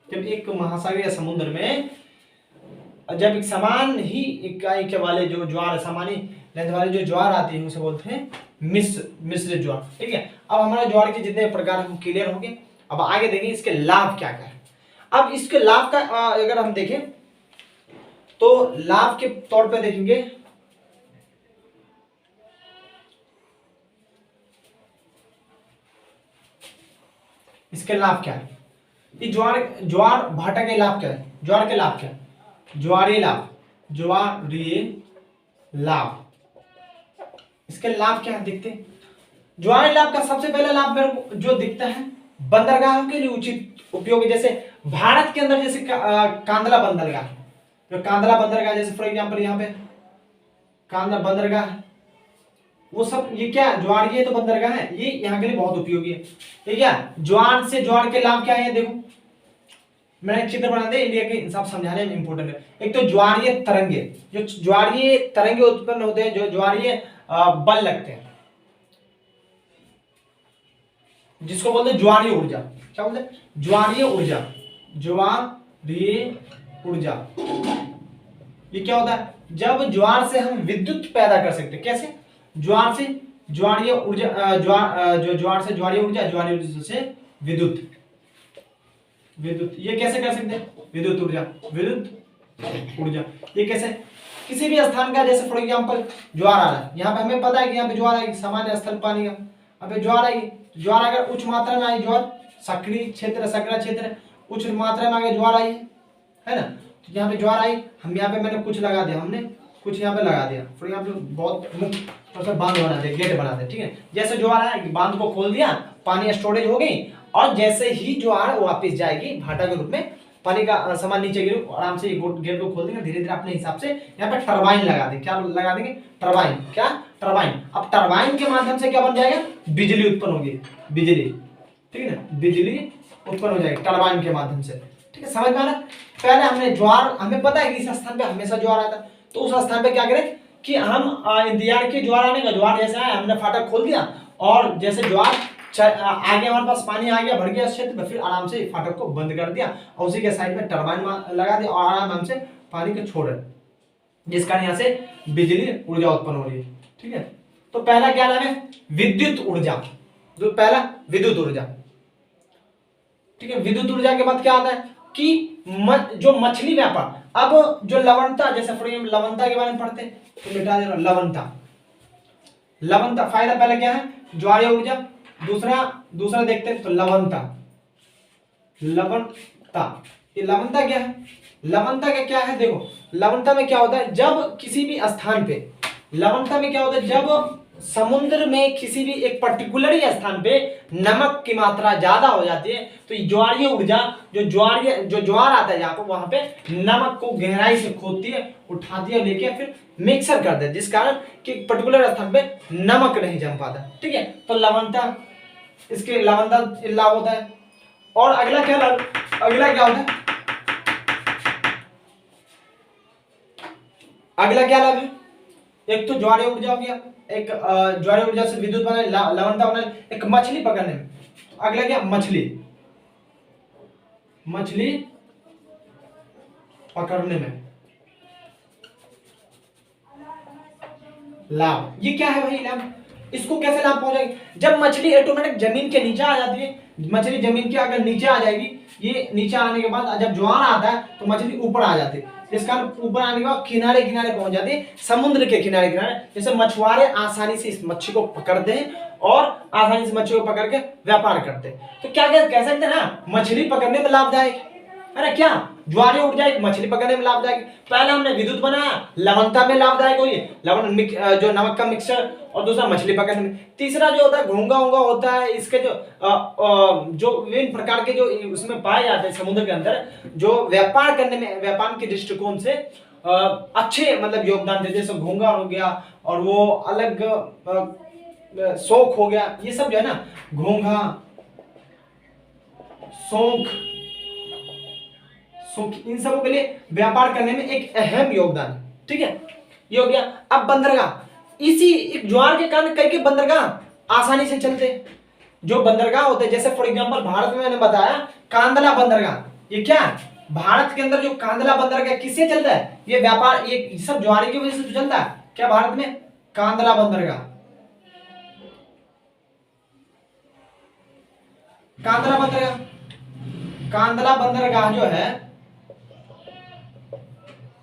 जब एक महासागरीय समुद्र में जब एक समान ही इकाई के वाले जो ज्वार, समान ही लेंथ वाले जो ज्वार आती है उसे बोलते हैं मिश्रित ज्वार, ठीक है। अब हमारे ज्वार के जितने प्रकार हम क्लियर होंगे। अब आगे देखेंगे इसके लाभ क्या क्या है। अब इसके लाभ का अगर हम देखें तो लाभ के तौर पे देखेंगे, इसके लाभ क्या है, ये ज्वार भाटा के लाभ क्या है, ज्वार के लाभ क्या है, ज्वारीय लाभ, ज्वारीय लाभ, इसके लाभ क्या है देखते हैं। ज्वारीय लाभ का सबसे पहला लाभ मेरे को जो दिखता है बंदरगाहों के लिए उचित उपयोगी, जैसे भारत के अंदर जैसे कांदला बंदरगाह, जो कांदला बंदरगाह जैसे फॉर एग्जांपल यहाँ पे कांदला बंदरगाह, वो सब ये क्या ज्वारीय तो बंदरगाह है, ये यहाँ के लिए बहुत उपयोगी है। ठीक है, ज्वार से ज्वार के लाभ क्या है देखो, मैंने चित्र बना दिया, इंडिया के हिसाब समझाने में इंपॉर्टेंट है। एक तो ज्वारीय तरंगे, जो ज्वारीय तरंगे उत्पन्न होते हैं, जो ज्वारीय बल लगते हैं, जिसको बोलते हैं ज्वारीय ऊर्जा, क्या बोलते हैं ज्वारीय ऊर्जा, ज्वारीय ऊर्जा। ये क्या होता है, जब ज्वार से हम विद्युत पैदा कर सकते हैं, कैसे, ज्वार से ज्वारीय ऊर्जा, ज्वार से ज्वारीय ऊर्जा, ज्वारीय ऊर्जा से विद्युत, विद्युत ये कैसे कर सकते हैं, विद्युत ऊर्जा, विद्युत ऊर्जा ये कैसे, किसी भी स्थान का जैसे फॉर एग्जांपल ज्वार आ रहा है, यहाँ पे हमें पता है कि यहाँ पे ज्वार आएगी, सामान्य स्थल पानी का, अब ज्वार आएगी, ज्वार अगर उच्च मात्रा में आई, ज्वार सक्रिय क्षेत्र, सकरा क्षेत्र उच्च मात्रा में आगे ज्वार आई है ना, तो यहाँ पे ज्वार आई, हम यहाँ पे मैंने कुछ लगा दिया, हमने कुछ यहाँ पे लगा दिया, फिर यहाँ पे बहुत मुख्य तो बांध बना दे, गेट बना दे, ठीक है। जैसे ज्वार आया बांध को खोल दिया, पानी स्टोरेज हो गई, और जैसे ही ज्वार वापस जाएगी भाटा के रूप में, पानी का सामान नीचे गिरे, आराम से गेट को खोल देंगे, धीरे धीरे अपने हिसाब से यहाँ पे टरबाइन लगा देंगे, क्या लगा देंगे टरबाइन, क्या टरबाइन। अब टरबाइन के माध्यम से क्या बन जाएगा, बिजली उत्पन्न होगी, बिजली, ठीक है ना, बिजली उत्पन्न हो जाएगी टरबाइन के माध्यम से, ठीक है, समझ में आ रहा है। पहले हमने ज्वार, हमें पता है कि इस स्थान पे हमेशा ज्वार आता है, तो उस स्थान पे क्या करें कि हम इंतजार किए ज्वार आने का, ज्वार जैसे आया हमने फाटक खोल दिया, और जैसे ज्वार आगे हमारे पास पानी आ गया, भर गया क्षेत्र में, फिर आराम से फाटक को बंद कर दिया, और उसी के साइड में टरबाइन लगा दिया, और आराम से पानी को छोड़, जिस कारण यहाँ से बिजली ऊर्जा उत्पन्न हो रही है, ठीक है। तो पहला क्या नाम है, विद्युत ऊर्जा, जो पहला विद्युत ऊर्जा, ठीक है। विद्युत ऊर्जा के बाद क्या आता है कि जो मछली व्यापार, अब जो लवणता, जैसे फॉर एग्जाम्पल लवणता के बारे में पढ़ते हैं तो मिटा दे रहा हूं, लवणता। लवणता फायदा पहले क्या है, ज्वारीय ऊर्जा। दूसरा दूसरा देखते हैं तो लवणता। लवणता, ये लवणता क्या है, लवणता का क्या है, देखो लवणता में क्या होता है, जब किसी भी स्थान पे, लवणता में क्या होता है, जब समुद्र में किसी भी एक पर्टिकुलर ही स्थान पे नमक की मात्रा ज्यादा हो जाती है तो ज्वारीय ऊर्जा, जो ज्वार आता है यहाँ पर, वहां पे नमक को गहराई से खोदती है, उठाती है, लेके फिर मिक्सर कर देती है, जिस कारण कि पर्टिकुलर स्थान पे नमक नहीं जम पाता। ठीक है, तो लवणता, इसके लवणता लाभ होता है। और अगला क्या लाभ, अगला क्या होता है, अगला क्या लाभ है, एक तो ज्वारीय ऊर्जा हो गया, एक ज्वारीय ऊर्जा से विद्युत बना, लवणता बना, एक मछली पकड़ने में। अगला क्या, मछली, मछली पकड़ने में लाभ। ये क्या है भाई लाभ, इसको कैसे लाभ पहुंचाएगी, जब मछली ऑटोमेटिक जमीन के नीचे आ जाती है, मछली जमीन के अगर नीचे आ जाएगी, ये नीचे आने के बाद जब ज्वार आता है तो मछली ऊपर आ जाती है, इस कारण ऊपर आने के बाद किनारे किनारे पहुंच जाती है, समुद्र के किनारे किनारे, जैसे मछुआरे आसानी से इस मच्छी को पकड़ते हैं और आसानी से मच्छी को पकड़ के व्यापार करते हैं। तो क्या कह सकते हैं ना, मछली पकड़ने में लाभदायक है ना, क्या ज्वारीय ऊर्जा एक मछली पकड़ने में लाभदायक। पहले हमने विद्युत बनाया, लवणता में लाभदायक हुई, लवण जो नमक का मिक्सचर, और दूसरा मछली पकड़ने में। तीसरा जो होता है घोंगा उंगा होता है, इसके जो विभिन्न प्रकार के जो उसमें पाए जाते हैं समुद्र के अंदर, जो व्यापार करने में, व्यापार के दृष्टिकोण से अच्छे मतलब योगदान देते, जैसे घोंगा हो गया और वो अलग शोक हो गया, ये सब जो है ना, घोंघा, शोक, इन सबों के लिए व्यापार करने में एक अहम योगदान है। ठीक है, ये हो गया। अब बंदरगाह, इसी एक ज्वार के कारण कई बंदरगाह आसानी से चलते हैं। जो बंदरगाह होते हैं, जैसे फॉर एग्जांपल भारत में मैंने बताया कांदला बंदरगाह, ये क्या है, भारत के अंदर जो कांदला बंदरगाह किससे चलता है, ये व्यापार, ये सब ज्वारे की वजह से तो चलता है। क्या भारत में कांदला बंदरगाह, कांदला बंदरगाह, कांदला बंदरगाह जो है,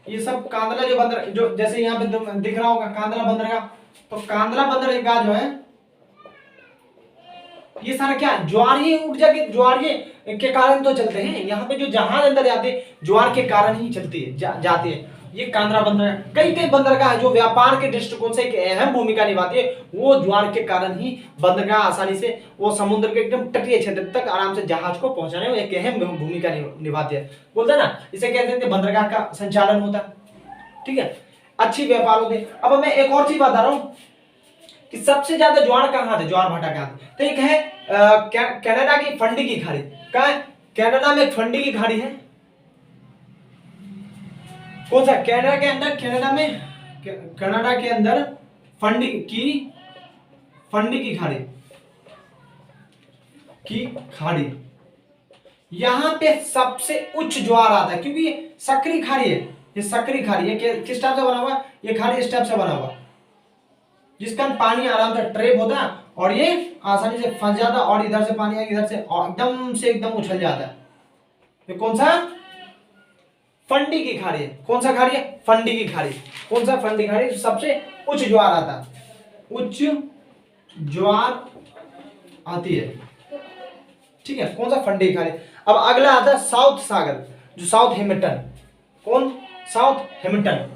ये सब कांदला जो बंदर, जो जैसे यहाँ पे दिख रहा होगा कांदला बंदरगाह, तो कांदला बंदरगाह जो है, ये सारा क्या ज्वारीय ऊर्जा के, ज्वारीय के कारण तो चलते हैं। यहाँ पे जो जहाज अंदर जाते हैं ज्वार के कारण ही चलती है, जाते हैं। ये कांदला बंदरगाह, कई बंदरगाह है जो व्यापार के दृष्टिकोण से एक अहम भूमिका निभाती है, वो ज्वार के कारण ही बंदरगाह आसानी से वो समुद्र के एकदम तटीय क्षेत्र तक आराम से जहाज को पहुंचाने में एक अहम भूमिका निभाती है। बोलते हैं ना, इसे कहते हैं बंदरगाह का संचालन होता है। ठीक है, अच्छी व्यापार होते। अब मैं एक और चीज बता रहा हूँ कि सबसे ज्यादा ज्वार कहाँ थे, ज्वार भाटा कहाँ थे, तो एक है कनाडा की फंडी की खाड़ी। कहाँ है, कनाडा में फंडी की खाड़ी है। कौन सा, कनाडा के अंदर, कनाडा में, कनाडा के अंदर फंडी की खाड़ी, यहां पे सबसे उच्च ज्वार आता है, क्योंकि ये सक्रिय खाड़ी है। ये सक्रिय खाड़ी है, किस टाइप से बना हुआ है, ये खाड़ी इस टाइप से बना हुआ है, जिसका पानी आराम से ट्रैप होता है और ये आसानी से फंस जाता है, और इधर से पानी आएगा, इधर से एकदम उछल जाता है। ये कौन सा, फंडी की खाड़ी है। कौन सा खाड़ी है, फंडी की खाड़ी। कौन सा, फंडी खाड़ी, सबसे उच्च ज्वार आता है, उच्च ज्वार आती है। ठीक है, कौन सा, फंडी की खाड़ी। अब अगला आता है साउथ सागर, जो साउथ हेमिल्टन। कौन, साउथ हेमिल्टन।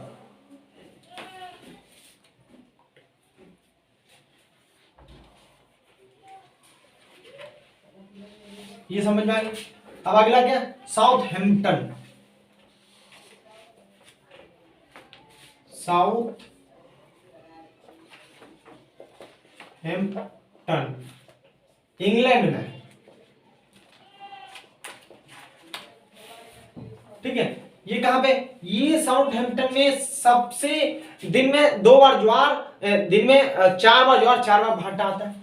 ये समझ में आ गया। अब अगला क्या, south Hampton, south Hampton, England में। ठीक है, ये कहां पे, ये साउथ हेम्पटन में सबसे दिन में 2 बार ज्वार, दिन में 4 बार ज्वार, 4 बार भाटा आता है।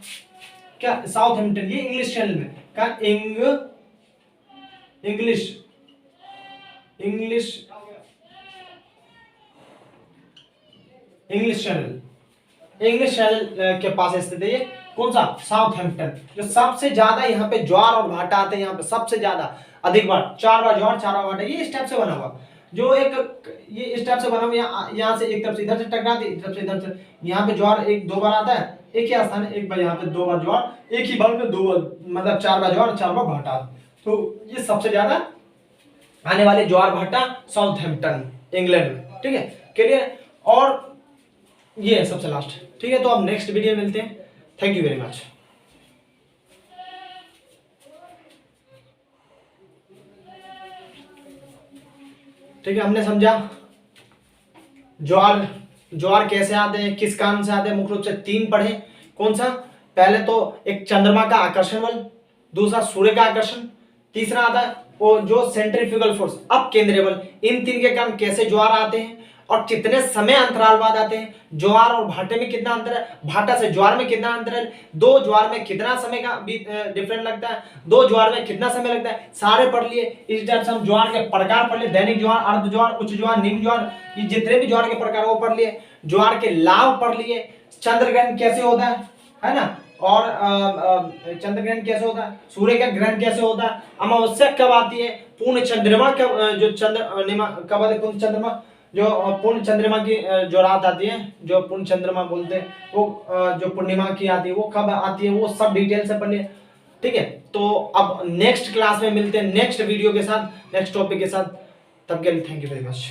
क्या, साउथ हेम्पटन, ये इंग्लिश चैनल में का इंग्लिश चैनल के पास स्थित है ये, कौन सा, साउथहैम्पटन। जो सबसे ज्यादा यहाँ पे ज्वार और भाटा आते हैं, यहाँ पे सबसे ज्यादा अधिक बार 4 बार ज्वार 4 बार भाटा, ये इस टाइप से बना हुआ, जो एक ये इस टाइप से बना हुआ, यहाँ से एक तरफ से इधर से टकराती, एक तरफ से इधर से, यहाँ पे ज्वार एक 2 बार आता है, एक ही स्थान है, एक बार यहाँ पे 2 बार ज्वार, एक ही बार में 2 बार, मतलब 4 बार ज्वार 4 बार भाटा। तो ये सबसे ज्यादा आने वाले ज्वार भाटा साउथहैम्पटन इंग्लैंड में, ठीक है, क्लियर। और ये है सबसे लास्ट, ठीक है। तो अब नेक्स्ट वीडियो में मिलते हैं, थैंक यू वेरी मच। ठीक है, हमने समझा ज्वार, ज्वार कैसे आते हैं, किस कारण से आते हैं, मुख्य रूप से 3 पढ़े। कौन सा, पहले तो एक चंद्रमा का आकर्षण बल, दूसरा सूर्य का आकर्षण, तीसरा आता है वो जो सेंट्रीफ्यूगल फोर्स, अपकेंद्रीय बल। इन 3 के कारण कैसे ज्वार आते हैं और कितने समय अंतराल बाद आते हैं, ज्वार और भाटे में कितना अंतर है, भाटा से ज्वार में कितना अंतर है, 2 ज्वार में कितना समय का डिफरेंस लगता है, 2 ज्वार में कितना समय लगता है, सारे पढ़ लिए। इस टाइप से हम ज्वार के प्रकार पढ़ लिए, दैनिक ज्वार, अर्ध ज्वार, उच्च ज्वार, निम्न ज्वार, ये जितने भी ज्वार के प्रकार वो पढ़ लिए। ज्वार के लाभ पढ़ लिए, चंद्रग्रहण कैसे होता है ना, और चंद्रग्रहण कैसे होता है, सूर्य का ग्रहण कैसे होता है, अमावस्या कब आती है, पूर्ण चंद्रमा कब, जो चंद्रमा कब आती है, पूर्ण चंद्रमा, जो पूर्ण चंद्रमा की जो रात आती है, जो पूर्ण चंद्रमा बोलते हैं, वो जो पूर्णिमा की आती है वो कब आती है, वो सब डिटेल से पढ़ लिए, ठीक है। तो अब नेक्स्ट क्लास में मिलते हैं नेक्स्ट वीडियो के साथ, नेक्स्ट टॉपिक के साथ, तब के लिए थैंक यू वेरी मच।